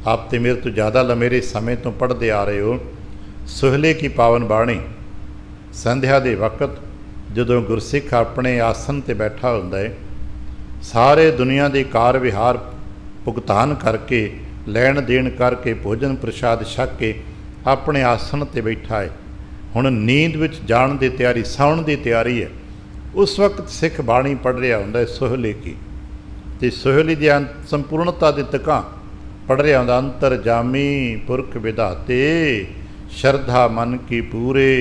आप तो मेरे तो ज़्यादा लमेरे समय तो पढ़ते आ रहे हो, सुहले की पावन बाणी संध्या के वक्त जदों गुरसिख अपने आसन ते बैठा हुंदा है, सारे दुनिया के कार विहार भुगतान करके लैण देण करके भोजन प्रसाद छक के अपने आसन ते बैठा है, हुण नींद विच जाण की तैयारी, सौण की तैयारी है। उस वक्त सिख बाणी पढ़ रहा हुंदा है सोहले की, ते सोहले दी संपूर्णता दी तकां पढ़ रहा हुंदा, अंतर जामी पुरख विधाते श्रद्धा मन की पूरे,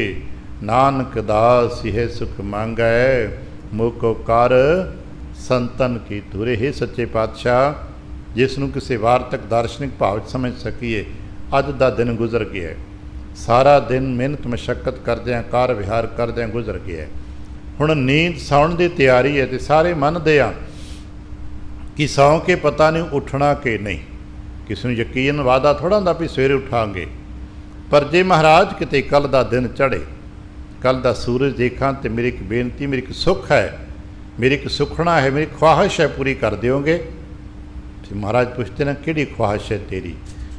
नानक दास यह सुख मांगै मोको कर संतन की धुरे। हे सच्चे पातशाह, जिसनों किसी वार्तक दार्शनिक भाव समझ सकीए, अज दा दिन गुजर गया है, सारा दिन मेहनत मशक्कत करदे कार विहार करदे गुजर गया है, हुण नींद सौण की तैयारी है, तो सारे मनदे आ कि सौ के पता नहीं उठना कि नहीं, किसी को यकीन वादा थोड़ा होंदा भी सवेरे उठांगे, पर जे महाराज किते कल दा दिन चढ़े, कल दा सूरज देखा तो मेरी एक बेनती, मेरी एक सुख है, मेरी एक सुखना है, मेरी ख्वाहिश है, पूरी कर दोगे। तो महाराज पूछते ना किहड़ी ख्वाहिश है तेरी?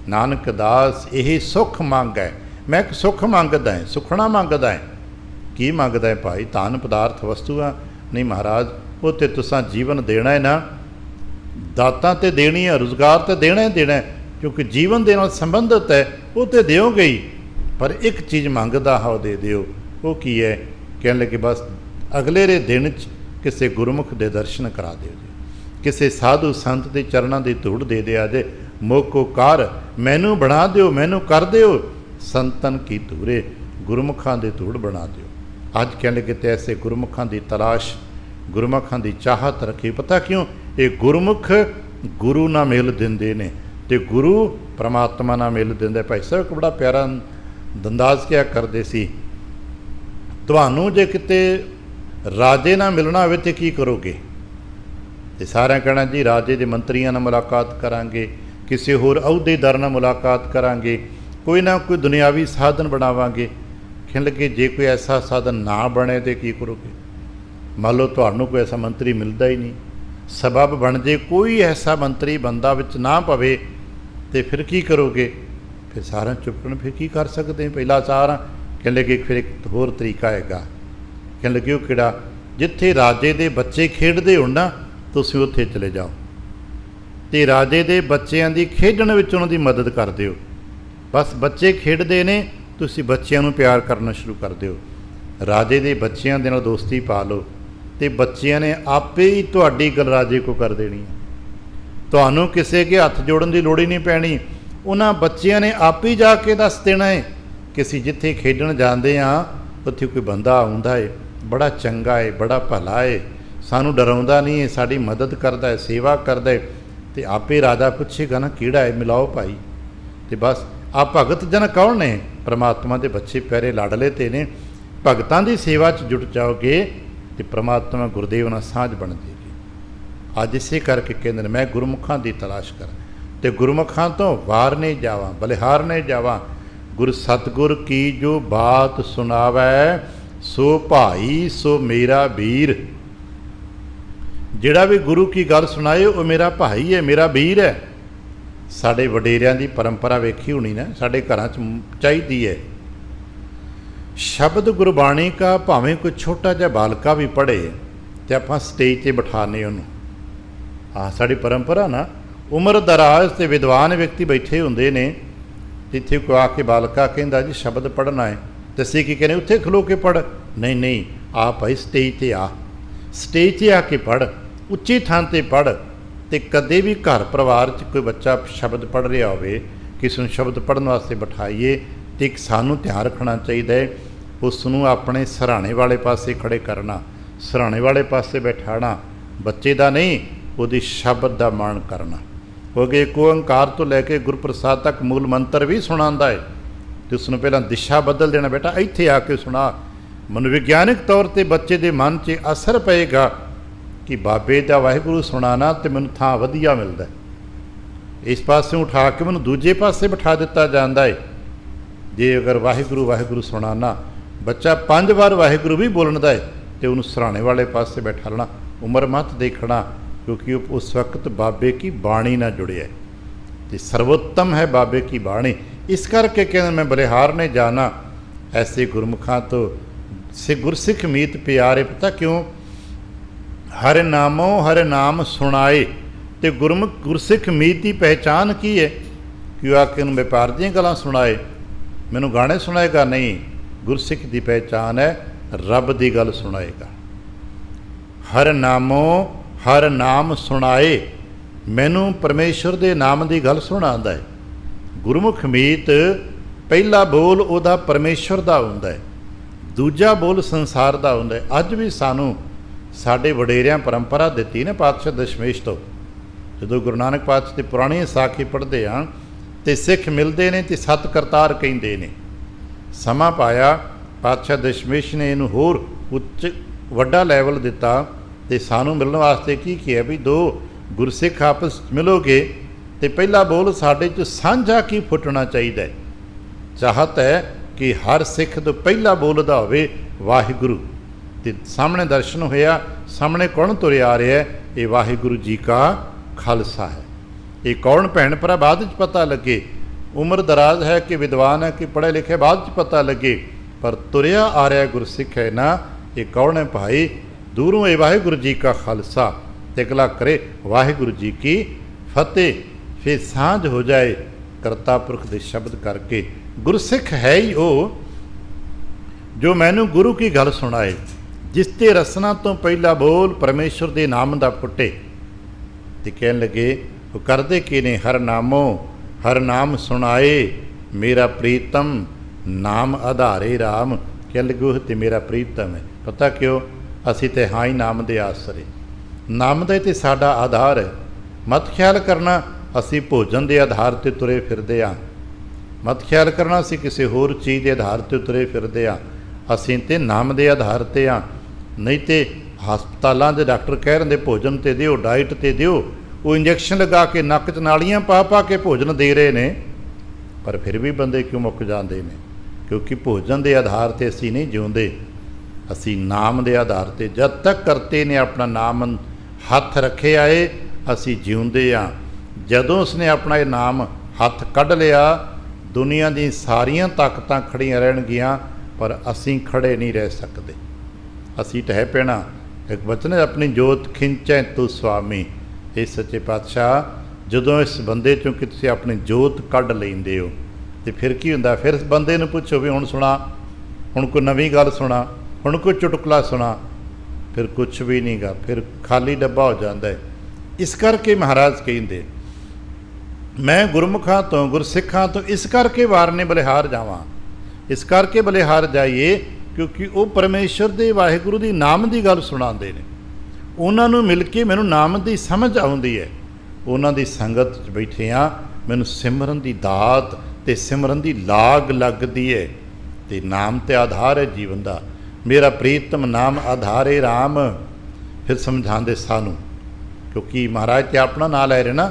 नानक दास यही सुख मंग है, मैं एक सुख मंगदा है, सुखना मंगदा है। की मंगदा है भाई? धन पदार्थ वस्तुआं नहीं महाराज, वो तो तुसां जीवन देना है ना, दातां ते देनी है, रोज़गार तो देना ही देना है, क्योंकि जीवन दे नाल संबंधित है, वो तो दोगे ही, पर एक चीज़ मंगदा हाँ दे दिओ। वो की है? कहने लगे बस अगले रे दिन च किसी गुरमुख दे दर्शन करा दिओ जी, किसी साधु संत के चरणों की धूड़ दे दिया जे, मोको कार मैनू बना दिओ, मैनू कर दिओ संतन की धूरे, गुरमुखां की धूड़ बना दिओ। अज कहने लगे तो ऐसे गुरमुखां की तलाश, गुरमुखां की चाहत रखी। पता क्यों? ये गुरमुख गुरु ना मिल देंदे ने, ते गुरु परमात्मा ना मिल देंदे। भाई साहब एक बड़ा प्यारा अंदाज क्या करते सी, तुहानू जे किते राजे ना मिलना होवे ते की करोगे? ते सारे कहना जी राजे के मंत्रियों नाल मुलाकात करांगे, किसी होर अहुदेदार नाल मुलाकात करांगे, कोई ना कोई दुनियावी साधन बनावांगे। कहने लगे जे कोई ऐसा साधन ना बने तो की करोगे? मान लो तुहानू कोई ऐसा मंत्री मिलता ही नहीं, सबब बन जे कोई ऐसा मंत्री बंदा विच ना पवे तो फिर की करोगे? फिर सारा चुपन, फिर की कर सकते हैं? पहला चार कहने लगे फिर एक होर तरीका हैगा। कहने लगे वो किहड़ा? जिथे राजे दे बच्चे खेडदे होण ना, तुसीं उत्थे चले जाओ ते राजे दे बच्चों की खेडण विच उन्हां दी मदद कर दिओ। बस बच्चे खेडदे ने, तुसीं बच्चों नूं प्यार करना शुरू कर दिओ, राजे दे बच्चों दे नाल दोस्ती पा लो, तो बच्चों ने आपे ही तुहाडी गल राजे को कर देनी है। तुहानू किसी के हथ जोड़न की लोड़ ही नहीं पैनी, उन्हां बच्चों ने आप ही जाके दस देना है कि असीं जिथे खेडण जांदे हाँ उत्थे कोई बंदा आउंदा है, बड़ा चंगा है, बड़ा भला है, सानू डराउंदा नहीं है, साडी मदद करदा है, सेवा करदा है। तो आपे राजा पुछेगा ना किहड़ा है, मिलाओ भाई। तो बस आ भगत जन कौन ने? परमात्मा के बच्चे प्यारे लाडले ते ने। भगतां दी सेवा च जुट जाओगे तो परमात्मा गुरदेव नाल साझ बन जाएगी। अज इसे करके कहते मैं गुरमुखां की तलाश कर, तो गुरमुखां तो वार नहीं जावा, बलिहार नहीं जावा। गुरु सतगुर की जो बात सुनावै, सो भाई सो मेरा वीर। जिहड़ा भी गुरु की गल सुनाए वो मेरा भाई है, मेरा वीर है। साडे वडेरियां की परंपरा वेखी होनी ना, साडे घरां च चाहीदी है। शब्द गुरबाणी का भावें कोई छोटा जिहा बालका भी पढ़े तो आप स्टेज पर बिठाने उन्होंने। हाँ साड़ी परंपरा ना, उम्र दराज से विद्वान व्यक्ति बैठे होंदे ने, जिथे कोई आके बालका कहता जी शब्द पढ़ना है, तो असीं की कहने उत्थे खलो के पढ़। नहीं नहीं, आप भाई स्टेज पर आ, स्टेज पर आके पढ़, उच्ची थान पर पढ़। तो कदे भी घर परिवार च कोई बच्चा शब्द पढ़ रहा हो, किसी शब्द पढ़ने वास्ते बिठाइए तो एक सानू ध्यान रखना चाहिए, उसनू अपने सराहने वाले पासे खड़े करना, सराहने वाले पासे बैठाना, बच्चे का नहीं, वो शब्द का मान करना। क्योंकि एक ओंकार तो लैके गुरप्रसाद तक मूल मंत्र भी सुनाता है, तो उसनू पहला दिशा बदल देना, बेटा इत्थे आके सुना। मनोविग्यानिक तौर पर बच्चे के मन च असर पेगा कि बाबे दा वाहिगुरू सुनाना तो मैनू थां वधिया मिलता, इस पासों उठा के मैनू दूजे पासे बिठा दिता जाता है। जे अगर वाहिगुरू वाहिगुरू सुनाना, बच्चा 5 बार वाहिगुरू भी बोलता है तो उन्होंने सराहने वाले पासे बैठा लेना, उम्र मत देखना, क्योंकि उस वक्त बाबे की बाणी ना जुड़िया है, तो सर्वोत्तम है बाबे की बाणी। इस करके कहते मैं बलिहार ने जाना ऐसे गुरमुखां तो से गुरसिख मीत प्यारे। पता क्यों? हर नामो हर नाम सुनाए। तो गुरमुख गुरसिख मीत की पहचान की है कि आके व्यापार दी गल्लां सुनाए, मैनू गाने सुनाएगा नहीं। गुरसिख की पहचान है रब की गल सुनाएगा। हर नामो हर नाम सुनाए, मैनू परमेश्वर के नाम की गल सुणांदा है। गुरमुख मीत पहला बोल उहदा परमेश्वर का हुंदा है, दूजा बोल संसार का हुंदा है। अज भी सानू साडे वडेरियां परंपरा दित्ती ने पातशाह दशमेश तो, जो गुरु नानक पातशाह की पुरानी साखी पढ़ते हैं तो सिख मिलते हैं तो सत करतार कहते हैं। समा पाया पातशाह दशमेश ने इनू होर उच्च वड्डा लैवल दिता तो सानू मिलने वास्ते की किया भी दो गुरसिख आपस मिलोगे तो पहला बोल साडे च साझा की फुटना चाहिए। चाहत है कि हर सिख तो पहला बोलदा होवे वाहिगुरू। तो सामने दर्शन होया, सामने कौन तुरे आ रहा है? ये वाहिगुरू जी का खालसा है। ये कौन भैन भरा बाद च पता लगे, उम्र दराज है कि विद्वान है कि पढ़े लिखे बाद च पता लगे, पर तुरया आ रहा गुरसिख है ना, ये कौन है भाई? दूरों ये वाहिगुरू जी का खालसा। अगला करे वाहिगुरू जी की फतेह, फिर सांझ हो जाए करता पुरख के शब्द करके। गुरसिख है ही वो जो मैनू गुरु की गल सुनाए, जिसते रसना तो पहला बोल परमेश्वर के नाम का फुटे। तो कह लगे वो करते कि ने हर नामो हर नाम सुनाए, मेरा प्रीतम नाम आधारे राम। कह लगे वो तो मेरा प्रीतम है। पता क्यों? असी तो हाँ ही नाम दे आसरे, नाम का तो साडा आधार है। मत ख्याल करना असी भोजन के आधार पर तुरे फिरदे हाँ, मत ख्याल करना असी किसी होर चीज़ के आधार पर तुरे फिरदे हाँ, असी तो नाम के आधार पर हाँ। नहीं तो हस्पतालों के डॉक्टर कह रहे भोजन तो दिओ, डाइट तो दिओ, वो इंजैक्शन लगा के नक च नालियां पा पा के भोजन दे रहे हैं, पर फिर भी बंदे क्यों मुक जाते हैं? क्योंकि भोजन के आधार पर असी नहीं जिउंदे, असी नाम के आधार पर। जब तक करते ने अपना नाम हथ रखे आए असी जिउंदे हाँ। जदों उसने अपना ये नाम हथ कढ़ लिया, दुनिया दी सारियां ताकतां खड़ियां रहणगियां, पर असी खड़े नहीं रह सकते, असी ढह पैना। एक वचन है अपनी जोत खिंचै तू स्वामी। ये सच्चे पातशाह जदों इस बंदे चों कि तुसीं अपनी जोत कढ़ लैंदे हो तो फिर की हुंदा? फिर इस बंदे नूं पुछो भी हुण सुणा, हुण कोई नवीं गल सुणा, हुण कोई चुटकुला सुणा, फिर कुछ भी नहीं गा, फिर खाली डब्बा हो जाता है। इस करके महाराज कहिंदे मैं गुरमुखां तो गुरसिखां तो इस करके वारने बलिहार जावां, इस करके बलिहार जाइए क्योंकि वो परमेश्वर दे वाहिगुरू दी नाम की गल सुणांदे ने। उन्हां नूं मिल के मैनूं नाम की समझ आउंदी है। उन्हां दी संगत च बैठे हाँ, मैनूं सिमरन की दात ते सिमरन की लाग लगदी है। ते नाम ते आधार है जीवन का। मेरा प्रीतम नाम आधारे राम। फिर समझाते सानू, क्योंकि महाराज तो अपना नाम लै रहे ना,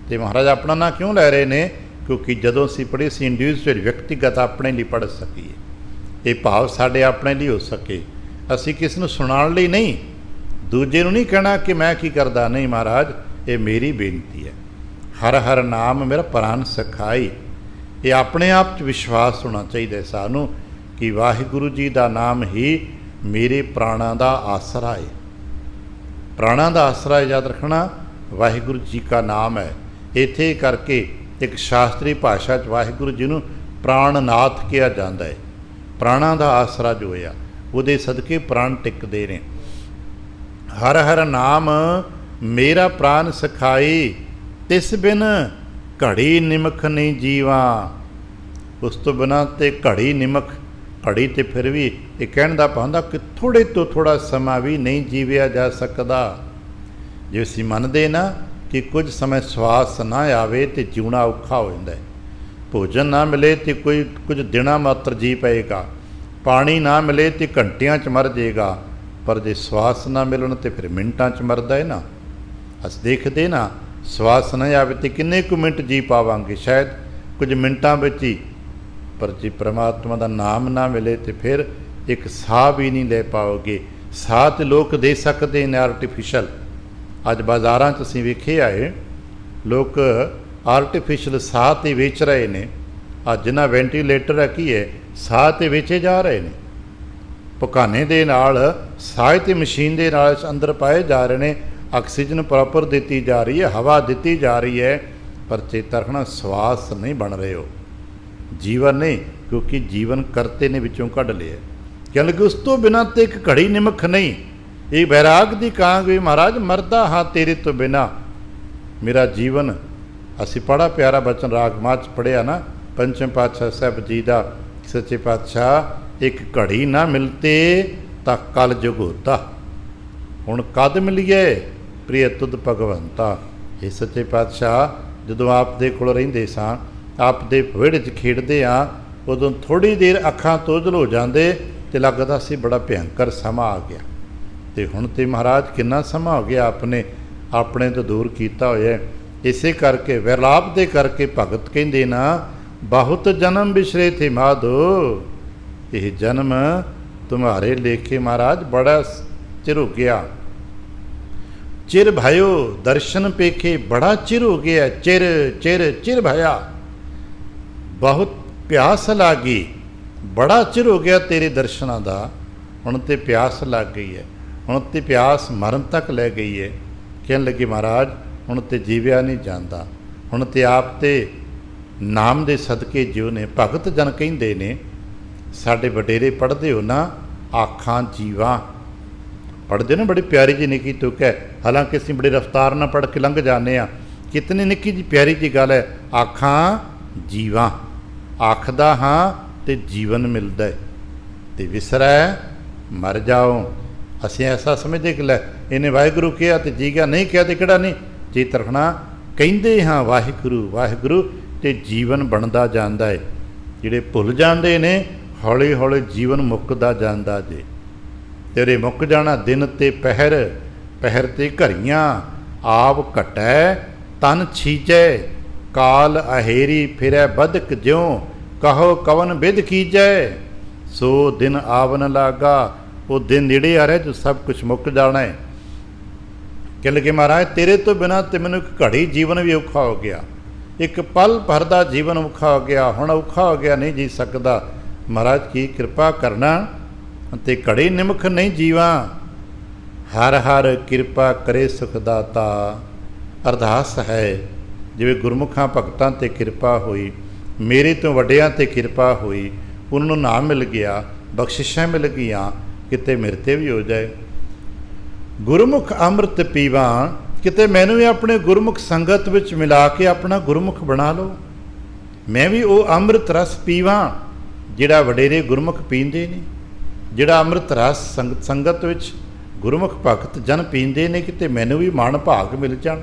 तो महाराज अपना नाम क्यों लै रहे ने? क्योंकि जदों असीं पढ़े असीं इंडिविजुअल व्यक्तिगत अपने लिए पढ़ सकीए, ये भाव साढ़े अपने लिए हो सके, असीं किसी नूं सुणाउण लई नहीं, दूजे नूं नहीं कहना कि मैं की करदा। नहीं महाराज, ये मेरी बेनती है। हर हर नाम मेरा प्राण सखाई। ये अपने आप च विश्वास होना चाहिए सानू कि वाहिगुरू जी का नाम ही मेरे प्राणा का आसरा है। प्राणा का आसरा याद रखना वाहिगुरू जी का नाम है। इत्थे करके एक शास्त्री भाषा च वाहिगुरू जी नूं प्राणनाथ कहा जाता है। प्राणा का आसरा जो है वो सदके प्राण टिकते हैं। हर हर नाम मेरा प्राण सखाई, तिस बिन घड़ी निमख नहीं जीवा। उस तो बिना तो घड़ी निमख, घड़ी तो फिर भी ये कहने का पाँदा कि थोड़े तो थोड़ा समा भी नहीं जीविया जा सकता। जो असीं मनदे ना कि कुछ समय श्वास ना आवे तो जीवना औखा हो जाता है, भोजन ना मिले तो कोई कुछ दिना मात्र जी पाएगा, पानी ना मिले तो घंटियां च मर जाएगा, पर जे श्वास ना मिलन तो फिर मिनटां च मरदा है ना। अस देखते ना श्वास न आवे तो किन्ने कु मिनट जी पावांगे, शायद कुछ मिनटां विच ही। पर जे परमात्मा का नाम ना मिले तो फिर एक साह भी नहीं ले पाओगे। साह तो लोग दे सकते हैं आर्टिफिशल। अज बाज़ारां च असीं वेखे आए लोग आर्टिफिशल साह तो वेच रहे हैं। अज जिन्हां वेंटीलेटर है की है साह तो वेचे जा रहे हैं। पकाने दे नाल साह ते मशीन दे नाल अंदर पाए जा रहे हैं। ऑक्सीजन प्रॉपर दी जा रही है, हवा दी जा रही है, पर चेता रखना श्वास नहीं बन रहे हो, जीवन नहीं, क्योंकि जीवन करते ने विचों कढ़ लिया। कहने लगे उस तो बिना तो एक घड़ी निमख नहीं। ये बैराग दी कहांगे महाराज मरदा हाँ तेरे तो बिना मेरा जीवन। असी बड़ा प्यारा बचन राग माच पढ़िया ना पंचम पातशाह साहब जी का, सच्चे पातशाह एक घड़ी ना मिलते ता कल जुग होता, हुण कद मिलीए प्रिय तुद भगवंता। ये सच्चे पातशाह जदों आप दे कोल रहिंदे सां, आप दे विहड़े च खेडदे आ, उदों थोड़ी देर अखां तोजल हो जांदे ते लगदा सी बड़ा भयंकर समा आ गया। ते हुण ते महाराज किन्ना समा हो गया आपने अपने तो दूर कीता होया। इसे करके विलाप दे करके भगत कहंदे ना बहुत जन्म बिछरे थे माधो, यह जन्म तुम्हारे लेखे महाराज बड़ा चिर हो गया। चिर भयो दर्शन पेखे बड़ा चिर हो गया, चिर चिर चिर भया। बहुत प्यास लागी, बड़ा चिर हो गया तेरे दर्शनां दा, हुण ते प्यास लग गई है, हुण ते प्यास मरण तक लै गई है। कहन लगे महाराज हुण ते जीविया नहीं जाता, हुण ते आप ते नाम दे सदके जियो ने। भगत जन कहिंदे ने साडे वडेरे पढ़दे हो ना आखां जीवां, पढ़ते ना बड़ी प्यारी जी निकी तुक है, हालांकि असीं बड़ी रफ्तार ना पढ़ के लंघ जाने आ। कितनी निकी जी प्यारी जी गल है, आखां जीवां, आखदा हाँ तो जीवन मिलता है, तो विसरै मर जाओ। असीं ऐसा समझते कि लै इन्हें वाहिगुरू कहा तो जी गया, नहीं कहा तो किहड़ा नहीं। चेत रखना कहिंदे हाँ वाहिगुरू वाहिगुरू तो जीवन बनता जाता है। जिहड़े भुल जाते ने हौली हौली जीवन मुक्कदा जाता जे। तेरे मुक जाना दिन ते पहर, पहर ते घरियां, आप घटै तन छीजै, काल अहेरी फिरै बदक ज्यों, कहो कवन विध कीजै, सो दिन आवन लागा। वो दिन नेड़े आ रहा जो सब कुछ मुक जाना है। कह लगे महाराज तेरे तो बिना तो मैनू एक घड़ी जीवन भी औखा हो गया, एक पल भर का जीवन औखा हो गया, हुण औखा हो गया नहीं जी सकदा। महाराज की कृपा करना ते घड़ी निमख नहीं जीवा, हर हर कृपा करे सुखदाता। अरदास है जिवें गुरमुखां भगतां ते कृपा हुई, मेरे तो वड्डियां ते कृपा हुई, उन्होंने नाम मिल गया, बख्शिशां मिल गईयां, किते मेरे ते भी हो जाए। गुरमुख अमृत पीवा, किते मैनू भी अपने गुरमुख संगत विच मिला के अपना गुरमुख बना लो, मैं भी वो अमृत रस पीवा जिहड़ा वडेरे गुरमुख पींदे ने, जिहड़ा अमृत रस संगत विच गुरमुख भगत जन पींदे ने, किते मैनू भी मान भाग मिल जाण।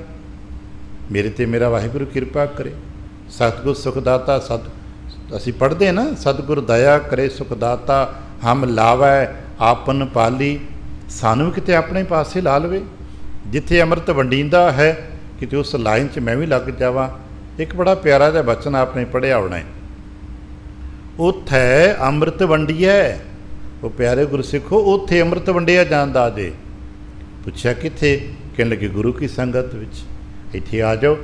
मेरे ते मेरा वाहिगुरू कृपा करे। सतगुर सुखदाता सत असीं पढ़दे ना, सतगुर दया करे सुखदाता, हम लावै आपन पाली, सानू भी किते अपने पासे ला लवे। जिथे अमृत वंडींदा है किते उस लाइन च मैं भी लग जावां। एक बड़ा प्यारा जिहा बचन आपने पढ़िया होना है, उत्थे अमृत वंडिया। वो प्यारे गुरसिखो उत्थे अमृत वंडिया जांदा जे। पुछया किथे, कहने लगे गुरु की संगत विच, इत्थे आ जाओ।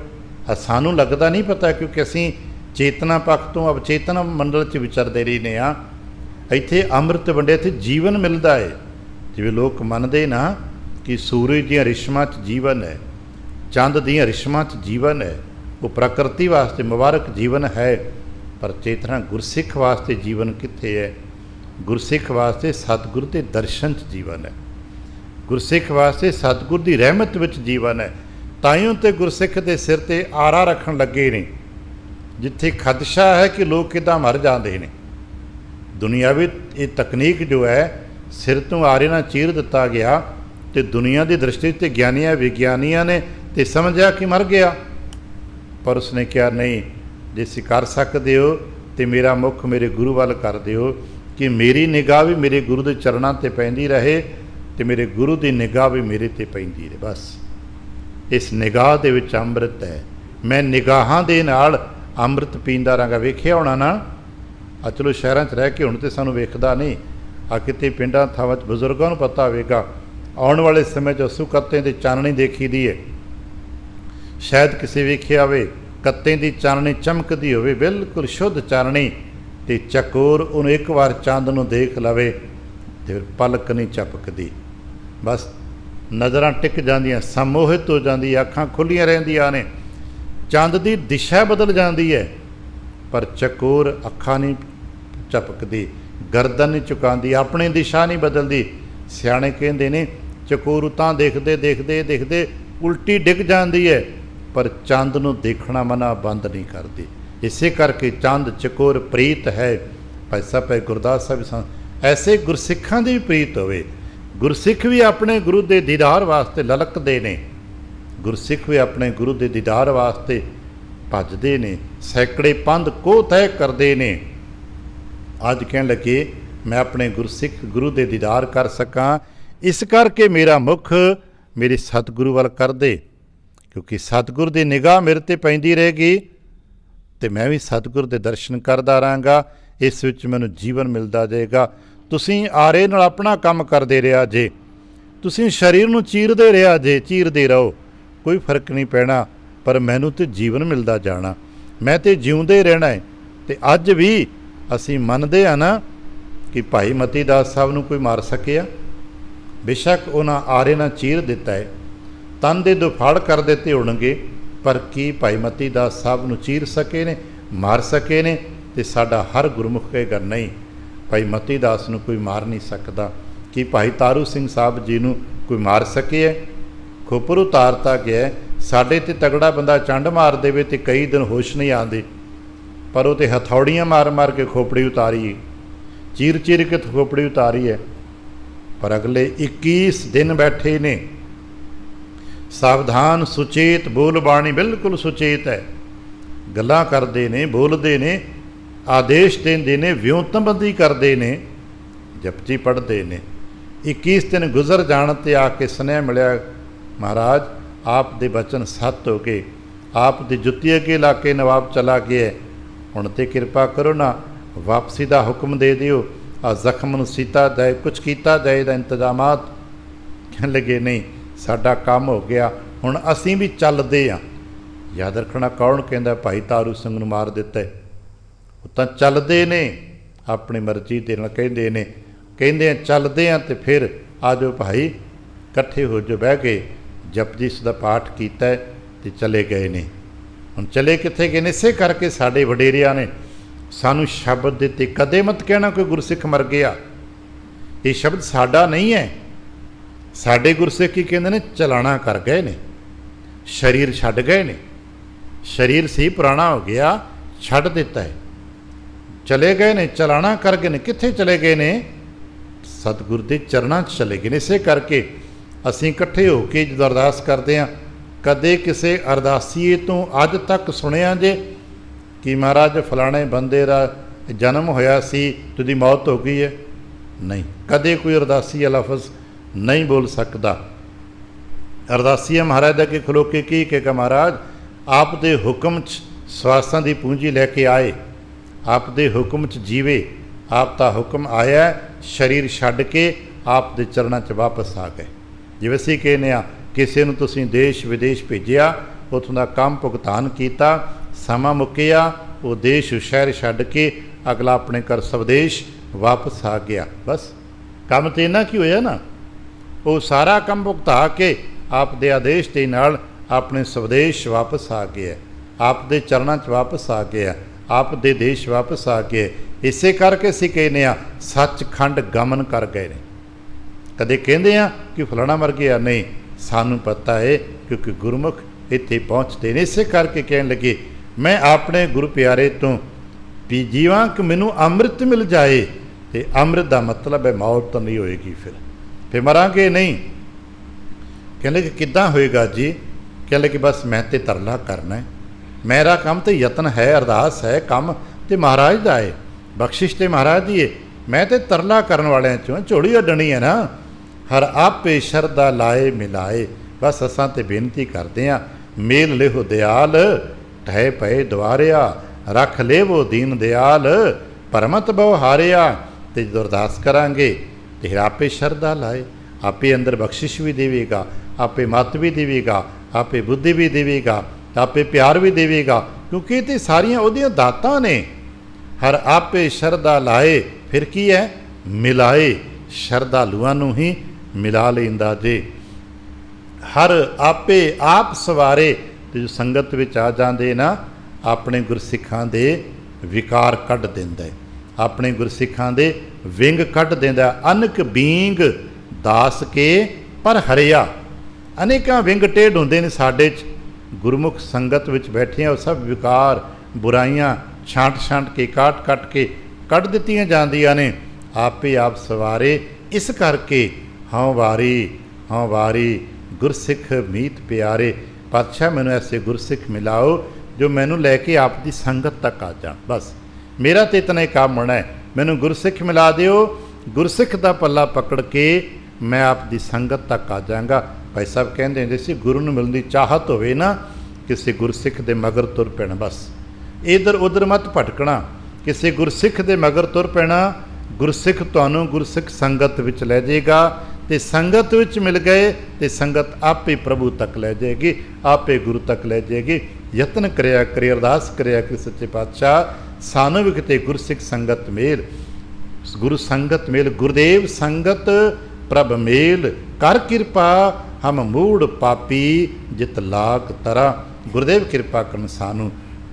सानू लगता नहीं पता क्योंकि असीं चेतना पक्ष तो अवचेतना मंडल च विचरदे रहिंदे आ। इत्थे अमृत वंडिया, इत्थे जीवन मिलता है। जिवें लोग मनदे ना कि सूरज दीयां रिश्मां च जीवन है, चंद दीयां रिश्मां च जीवन है, वो प्रकृति वास्ते मुबारक जीवन है, पर चेतना गुरसिख वास्ते जीवन कित्थे है? गुरसिख वास्ते सतगुर के दर्शन च जीवन है, गुरसिख वास्ते सतगुर की रहमत विच जीवन है। ताइयों तो गुरसिख के सिर ते आरा रखन लगे ने, जिथे खदशा है कि लोग किदां मर जाते हैं। दुनियावी ये तकनीक जो है सिर तो आरे ना चीर दिता गया, तो दुनिया की दृष्टि से ज्ञानिया विज्ञानिया ने तो समझा कि मर गया, पर उसने कहा नहीं, जे तुसीं कर सकते हो तो मेरा मुख मेरे गुरु वाल कर दिओ, कि मेरी निगाह भी मेरे गुरु के चरणों ते पैंदी रहे, ਤੇ ਮੇਰੇ ਗੁਰੂ ਦੀ ਨਿਗਾਹ ਵੀ ਮੇਰੇ ਤੇ ਪੈਂਦੀ ਰਹੇ। ਬਸ ਇਸ ਨਿਗਾਹ ਦੇ ਵਿੱਚ ਅੰਮ੍ਰਿਤ ਹੈ। ਮੈਂ ਨਿਗਾਹਾਂ ਦੇ ਨਾਲ ਅੰਮ੍ਰਿਤ ਪੀਂਦਾ ਰਹਾਂਗਾ। ਵੇਖਿਆ ਹੋਣਾ ਨਾ, ਆ ਚਲੋ ਸ਼ਹਿਰਾਂ 'ਚ ਰਹਿ ਕੇ ਹੁਣ ਤੇ ਸਾਨੂੰ ਵੇਖਦਾ ਨਹੀਂ, ਆ ਕਿਤੇ ਪਿੰਡਾਂ ਥਾਵਾਂ 'ਚ ਬਜ਼ੁਰਗਾਂ ਨੂੰ ਪਤਾ ਹੋਵੇਗਾ, ਆਉਣ ਵਾਲੇ ਸਮੇਂ 'ਚ ਅੱਸੂ ਕੱਤੇ ਦੀ ਚਾਨਣੀ ਦੇਖੀ ਦੀ ਹੈ। ਸ਼ਾਇਦ ਕਿਸੇ ਵੇਖਿਆ ਹੋਵੇ, ਕੱਤੇ ਦੀ ਚਾਨਣੀ ਚਮਕਦੀ ਹੋਵੇ, ਬਿਲਕੁਲ ਸ਼ੁੱਧ ਚਾਨਣੀ, ਤੇ ਚਕੋਰ ਉਹਨੂੰ ਇੱਕ ਵਾਰ ਚੰਦ ਨੂੰ ਦੇਖ ਲਵੇ ਤੇ ਪਲਕ ਨਹੀਂ ਝਪਕਦੀ। ਬਸ ਨਜ਼ਰਾਂ ਟਿਕ ਜਾਂਦੀਆਂ, ਸਮੋਹਿਤ ਹੋ ਜਾਂਦੀ, ਅੱਖਾਂ ਖੁੱਲੀਆਂ ਰਹਿੰਦੀਆਂ ਨੇ, ਚੰਦ ਦੀ ਦਿਸ਼ਾ ਬਦਲ ਜਾਂਦੀ ਹੈ, ਪਰ ਚਕੋਰ ਅੱਖਾਂ ਨਹੀਂ ਝਪਕਦੀ, ਗਰਦਨ ਨਹੀਂ ਝੁਕਾਉਂਦੀ, ਆਪਣੀ ਦਿਸ਼ਾ ਨਹੀਂ ਬਦਲਦੀ। ਸਿਆਣੇ ਕਹਿੰਦੇ ਨੇ ਚਕੋਰ ਉਤਾਂ ਦੇਖਦੇ ਦੇਖਦੇ ਦੇਖਦੇ ਉਲਟੀ ਡਿੱਗ ਜਾਂਦੀ ਹੈ, ਪਰ ਚੰਦ ਨੂੰ ਦੇਖਣਾ ਮਨਾ ਬੰਦ ਨਹੀਂ ਕਰਦੀ। ਇਸੇ ਕਰਕੇ ਚੰਦ ਚਕੋਰ ਪ੍ਰੀਤ ਹੈ। ਭਾਈ ਸਾਹਿਬ ਭਾਈ ਗੁਰਦਾਸ ਸਾਹਿਬ ਐਸੇ ਗੁਰਸਿੱਖਾਂ ਦੀ ਵੀ ਪ੍ਰੀਤ ਹੋਵੇ। ਗੁਰਸਿੱਖ ਵੀ ਆਪਣੇ ਗੁਰੂ ਦੇ ਦੀਦਾਰ ਵਾਸਤੇ ਲਲਕਦੇ ਨੇ, ਗੁਰਸਿੱਖ ਵੀ ਆਪਣੇ ਗੁਰੂ ਦੇ ਦੀਦਾਰ ਵਾਸਤੇ ਭੱਜਦੇ ਨੇ, ਸੈਂਕੜੇ ਪੰਧ ਕੋਹ ਤੈਅ ਕਰਦੇ ਨੇ। ਅੱਜ ਕਹਿਣ ਲੱਗੇ ਮੈਂ ਆਪਣੇ ਗੁਰਸਿੱਖ ਗੁਰੂ ਦੇ ਦੀਦਾਰ ਕਰ ਸਕਾਂ, ਇਸ ਕਰਕੇ ਮੇਰਾ ਮੁੱਖ ਮੇਰੇ ਸਤਿਗੁਰੂ ਵੱਲ ਕਰ ਦੇ, ਕਿਉਂਕਿ ਸਤਿਗੁਰ ਦੀ ਨਿਗਾਹ ਮੇਰੇ 'ਤੇ ਪੈਂਦੀ ਰਹੇਗੀ ਤੇ ਮੈਂ ਵੀ ਸਤਿਗੁਰ ਦੇ ਦਰਸ਼ਨ ਕਰਦਾ ਰਹਾਂਗਾ। ਇਸ ਵਿੱਚ ਮੈਨੂੰ ਜੀਵਨ ਮਿਲਦਾ ਜਾਏਗਾ। ਤੁਸੀਂ ਆਰੇ ਨਾਲ ਆਪਣਾ ਕੰਮ ਕਰਦੇ ਰਿਹਾ ਜੇ, ਤੁਸੀਂ ਸਰੀਰ ਨੂੰ ਚੀਰਦੇ ਰਿਹਾ ਜੇ, ਚੀਰਦੇ ਰਹੋ, ਕੋਈ ਫਰਕ ਨਹੀਂ ਪੈਣਾ, ਪਰ ਮੈਨੂੰ ਤਾਂ ਜੀਵਨ ਮਿਲਦਾ ਜਾਣਾ, ਮੈਂ ਤਾਂ ਜਿਉਂਦੇ ਰਹਿਣਾ ਹੈ। ਅਤੇ ਅੱਜ ਵੀ ਅਸੀਂ ਮੰਨਦੇ ਹਾਂ ਨਾ ਕਿ ਭਾਈ ਮਤੀ ਦਾਸ ਸਾਹਿਬ ਨੂੰ ਕੋਈ ਮਾਰ ਸਕਿਆ? ਬੇਸ਼ੱਕ ਉਹਨਾਂ ਆਰੇ ਨਾਲ ਚੀਰ ਦਿੱਤਾ ਹੈ, ਤਨ ਦੇ ਦੁਫਾੜ ਕਰ ਦਿੱਤੇ ਹੋਣਗੇ, ਪਰ ਕੀ ਭਾਈ ਮਤੀ ਦਾਸ ਸਾਹਿਬ ਨੂੰ ਚੀਰ ਸਕੇ ਨੇ, ਮਾਰ ਸਕੇ ਨੇ? ਅਤੇ ਸਾਡਾ ਹਰ ਗੁਰਮੁਖ ਕਹੇਗਾ ਨਹੀਂ, ਭਾਈ ਮਤੀ ਦਾਸ ਨੂੰ ਕੋਈ ਮਾਰ ਨਹੀਂ ਸਕਦਾ। ਕਿ ਭਾਈ ਤਾਰੂ ਸਿੰਘ ਸਾਹਿਬ ਜੀ ਨੂੰ ਕੋਈ ਮਾਰ ਸਕੇ ਹੈ? ਖੋਪਰ ਉਤਾਰਤਾ ਗਿਆ, ਸਾਡੇ 'ਤੇ ਤਗੜਾ ਬੰਦਾ ਚੰਡ ਮਾਰ ਦੇਵੇ ਤੇ ਕਈ ਦਿਨ ਹੋਸ਼ ਨਹੀਂ ਆਉਂਦੇ, ਪਰ ਉਹ 'ਤੇ ਹਥੌੜੀਆਂ ਮਾਰ ਮਾਰ ਕੇ ਖੋਪੜੀ ਉਤਾਰੀ, ਚੀਰ ਚੀਰ ਕੇ ਖੋਪੜੀ ਉਤਾਰੀ ਹੈ। ਪਰ ਅਗਲੇ 21 ਦਿਨ ਬੈਠੇ ਨੇ, ਸਾਵਧਾਨ ਸੁਚੇਤ, ਬੋਲ ਬਾਣੀ ਬਿਲਕੁਲ ਸੁਚੇਤ ਹੈ, ਗੱਲਾਂ ਕਰਦੇ ਨੇ, ਬੋਲਦੇ ਨੇ, ਆਦੇਸ਼ ਦਿੰਦੇ ਨੇ, ਵਿਉਂਤਬੰਦੀ ਕਰਦੇ ਨੇ, ਜਪਜੀ ਪੜ੍ਹਦੇ ਨੇ। 21 ਦਿਨ ਗੁਜ਼ਰ ਜਾਣ 'ਤੇ ਆ ਕੇ ਸੁਨੇਹਾ ਮਿਲਿਆ, ਮਹਾਰਾਜ ਆਪ ਦੇ ਬਚਨ ਸੱਤ ਹੋ ਗਏ, ਆਪ ਦੀ ਜੁੱਤੀ ਅੱਗੇ ਲਾ ਕੇ ਨਵਾਬ ਚਲਾ ਗਿਆ, ਹੁਣ ਤੇ ਕਿਰਪਾ ਕਰੋ ਨਾ, ਵਾਪਸੀ ਦਾ ਹੁਕਮ ਦੇ ਦਿਓ, ਆ ਜ਼ਖਮ ਨੂੰ ਸੀਤਾ ਜਾਏ, ਕੁਛ ਕੀਤਾ ਜਾਏ ਦਾ ਇੰਤਜ਼ਾਮਾਤ। ਕਹਿਣ ਲੱਗੇ ਨਹੀਂ, ਸਾਡਾ ਕੰਮ ਹੋ ਗਿਆ, ਹੁਣ ਅਸੀਂ ਵੀ ਚੱਲਦੇ ਹਾਂ। ਯਾਦ ਰੱਖਣਾ, ਕੌਣ ਕਹਿੰਦਾ ਭਾਈ ਤਾਰੂ ਸਿੰਘ ਨੂੰ ਮਾਰ ਦਿੱਤਾ? ਉਹ ਤਾਂ ਚੱਲਦੇ ਨੇ, ਆਪਣੀ ਮਰਜ਼ੀ ਦੇ ਨਾਲ ਕਹਿੰਦੇ ਆ ਚੱਲਦੇ ਹਾਂ, ਅਤੇ ਫਿਰ ਆ ਜਾਓ ਭਾਈ ਇਕੱਠੇ ਹੋ ਜਾਓ, ਬਹਿ ਕੇ ਜਪਜੀ ਦਾ ਪਾਠ ਕੀਤਾ ਅਤੇ ਚਲੇ ਗਏ ਨੇ। ਹੁਣ ਚਲੇ ਕਿੱਥੇ ਗਏ ਨੇ? ਇਸੇ ਕਰਕੇ ਸਾਡੇ ਵਡੇਰਿਆਂ ਨੇ ਸਾਨੂੰ ਸ਼ਬਦ ਦਿੱਤੇ, ਕਦੇ ਮਤ ਕਹਿਣਾ ਕੋਈ ਗੁਰਸਿੱਖ ਮਰ ਗਿਆ। ਇਹ ਸ਼ਬਦ ਸਾਡਾ ਨਹੀਂ ਹੈ। ਸਾਡੇ ਗੁਰਸਿੱਖ ਕੀ ਕਹਿੰਦੇ ਨੇ? ਚਲਾਣਾ ਕਰ ਗਏ ਨੇ, ਸਰੀਰ ਛੱਡ ਗਏ ਨੇ, ਸਰੀਰ ਸੀ ਪੁਰਾਣਾ ਹੋ ਗਿਆ, ਛੱਡ ਦਿੱਤਾ ਹੈ, ਚਲੇ ਗਏ ਨੇ, ਚਲਾਣਾ ਕਰ ਗਏ ਨੇ। ਕਿੱਥੇ ਚਲੇ ਗਏ ਨੇ? ਸਤਿਗੁਰ ਦੇ ਚਰਨਾਂ 'ਚ ਚਲੇ ਗਏ ਨੇ। ਇਸੇ ਕਰਕੇ ਅਸੀਂ ਇਕੱਠੇ ਹੋ ਕੇ ਜਦੋਂ ਅਰਦਾਸ ਕਰਦੇ ਹਾਂ, ਕਦੇ ਕਿਸੇ ਅਰਦਾਸੀਏ ਤੋਂ ਅੱਜ ਤੱਕ ਸੁਣਿਆ ਜੇ ਕਿ ਮਹਾਰਾਜ ਫਲਾਣੇ ਬੰਦੇ ਦਾ ਜਨਮ ਹੋਇਆ ਸੀ ਤੇ ਉਹਦੀ ਮੌਤ ਹੋ ਗਈ ਹੈ? ਨਹੀਂ, ਕਦੇ ਕੋਈ ਅਰਦਾਸੀਆ ਲਫ਼ਜ਼ ਨਹੀਂ ਬੋਲ ਸਕਦਾ। ਅਰਦਾਸੀਆ ਮਹਾਰਾਜ ਦਾ ਕਿ ਖਲੋ ਕੇ ਕੀ ਕਹੇਗਾ? ਮਹਾਰਾਜ ਆਪ ਦੇ ਹੁਕਮ 'ਚ ਸਵਾਸਾਂ ਦੀ ਪੂੰਜੀ ਲੈ ਕੇ ਆਏ, ਆਪ ਦੇ ਹੁਕਮ 'ਚ ਜੀਵੇ, ਆਪ ਦਾ ਹੁਕਮ ਆਇਆ, ਸਰੀਰ ਛੱਡ ਕੇ ਆਪ ਦੇ ਚਰਨਾਂ 'ਚ ਵਾਪਸ ਆ ਗਏ। ਜਿਵੇਂ ਅਸੀਂ ਕਹਿੰਦੇ ਹਾਂ, ਕਿਸੇ ਨੂੰ ਤੁਸੀਂ ਦੇਸ਼ ਵਿਦੇਸ਼ ਭੇਜਿਆ, ਉੱਥੋਂ ਦਾ ਕੰਮ ਭੁਗਤਾਨ ਕੀਤਾ, ਸਮਾਂ ਮੁੱਕਿਆ, ਉਹ ਦੇਸ਼ ਸ਼ਹਿਰ ਛੱਡ ਕੇ ਅਗਲਾ ਆਪਣੇ ਘਰ ਸਵਦੇਸ਼ ਵਾਪਸ ਆ ਗਿਆ। ਬਸ ਕੰਮ ਤਾਂ ਇੰਨਾ ਕੀ ਹੋਇਆ ਨਾ, ਉਹ ਸਾਰਾ ਕੰਮ ਭੁਗਤਾ ਕੇ ਆਪ ਦੇ ਆਦੇਸ਼ ਦੇ ਨਾਲ ਆਪਣੇ ਸਵਦੇਸ਼ ਵਾਪਸ ਆ ਗਿਆ, ਆਪ ਦੇ ਚਰਨਾਂ 'ਚ ਵਾਪਸ ਆ ਗਿਆ, ਆਪ ਦੇ ਦੇਸ਼ ਵਾਪਸ ਆ ਗਏ। ਇਸੇ ਕਰਕੇ ਅਸੀਂ ਕਹਿੰਦੇ ਹਾਂ ਸੱਚਖੰਡ ਗਮਨ ਕਰ ਗਏ ਨੇ। ਕਦੇ ਕਹਿੰਦੇ ਹਾਂ ਕਿ ਫਲਾਣਾ ਮਰ ਗਿਆ? ਨਹੀਂ, ਸਾਨੂੰ ਪਤਾ ਹੈ, ਕਿਉਂਕਿ ਗੁਰਮੁਖ ਇੱਥੇ ਪਹੁੰਚਦੇ ਨੇ। ਇਸੇ ਕਰਕੇ ਕਹਿਣ ਲੱਗੇ ਮੈਂ ਆਪਣੇ ਗੁਰੂ ਪਿਆਰੇ ਤੋਂ ਵੀ ਜੀਵਾਂ ਕਿ ਮੈਨੂੰ ਅੰਮ੍ਰਿਤ ਮਿਲ ਜਾਏ, ਅਤੇ ਅੰਮ੍ਰਿਤ ਦਾ ਮਤਲਬ ਹੈ ਮੌਤ ਤਾਂ ਨਹੀਂ ਹੋਏਗੀ, ਫਿਰ ਮਰਾਂਗੇ ਨਹੀਂ। ਕਹਿੰਦੇ ਕਿ ਕਿੱਦਾਂ ਹੋਏਗਾ ਜੀ? ਕਹਿੰਦੇ ਕਿ ਬਸ ਮੈਂ ਤੇ ਤਰਲਾ ਕਰਨਾ ਹੈ, ਮੇਰਾ ਕੰਮ ਤੇ ਯਤਨ ਹੈ, ਅਰਦਾਸ ਹੈ, ਕੰਮ ਤੇ ਮਹਾਰਾਜ ਦਾ ਹੈ, ਬਖਸ਼ਿਸ਼ ਤੇ ਮਹਾਰਾਜ ਦੀ ਹੈ, ਮੈਂ ਤੇ ਤਰਲਾ ਕਰਨ ਵਾਲਿਆਂ 'ਚੋਂ ਝੋਲੀ ਅੱਡਣੀ ਹੈ ਨਾ। हर आपे शरदा लाए मिलाए। बस असां ते बेनती करते हैं, मेल लिहो दयाल ठह पए द्वारिया, रख लेवो दीन दयाल परमत बहु हारिया। ते जो अरदास करांगे तो फिर आपे शरदा लाए, आपे अंदर बख्शिश भी देवेगा, आपे मत भी देवेगा, आपे बुद्धि भी देवेगा, आपे प्यार भी देवेगा, क्योंकि ये सारियां उहदियां दातां ने। हर आपे शरदा लाए, फिर की है मिलाए, शरधालुआं नूं ही मिला लैंदा जे। हर आपे आप सवारे, ते जो संगत विच आ जांदे ना अपने गुरसिखां दे विकार कढ दिंदा है, अपने गुरसिखां दे विंग कढ दिंदा। अनक बींग दास के पर हरिया, अनेकां विंग टेढ़ हुंदे ने साडे च, गुरमुख संगत विच बैठे हो सब विकार बुराइयां छांट छांट के काट कट के कढ दित्तियां जांदियां ने। आपे आप सवारे, इस करके हाँ वारी गुरसिख मीत प्यारे। पातशाह मैनू ऐसे गुरसिख मिलाओ जो मैनू लैके आपकी संगत तक आ जान। बस मेरा तो इतना ही काम होना है, मैनू गुरसिख मिला दिओ, गुरसिख का पल्ला पकड़ के मैं आपकी संगत तक आ जाऊँगा। भाई साहब कहते हैं जैसे गुरु नूं मिलने की चाहत होवे ना, किसी गुरसिख के मगर तुर पैना, बस इधर उधर मत भटकना, किसी गुरसिख के मगर तुर पैना। गुरसिख तुहानूं गुरसिख संगत विच लै जाएगा, तो संगत विच मिल गए तो संगत आपे प्रभु तक लै जाएगी, आपे गुरु तक लै जाएगी। यतन करिया करी, अरदास करिया कि सच्चे पातशाह सानू भी किते गुरसिख संगत मेल, गुरु संगत मेल, गुरुदेव संगत प्रभ मेल कर कृपा, हम मूड़ पापी जित लाग तरा। गुरुदेव कृपा करन सानू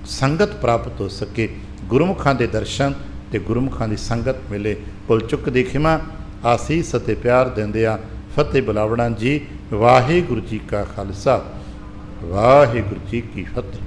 संगत प्राप्त हो सके, गुरुमुखां दे दर्शन ते गुरुमुखां दी संगत मिले। भुल चुक दी खिमा, आसीस ते प्यार दिंदिया फतेह बुलावणा जी। वाहिगुरू जी का खालसा, वाहिगुरू जी की फतेह।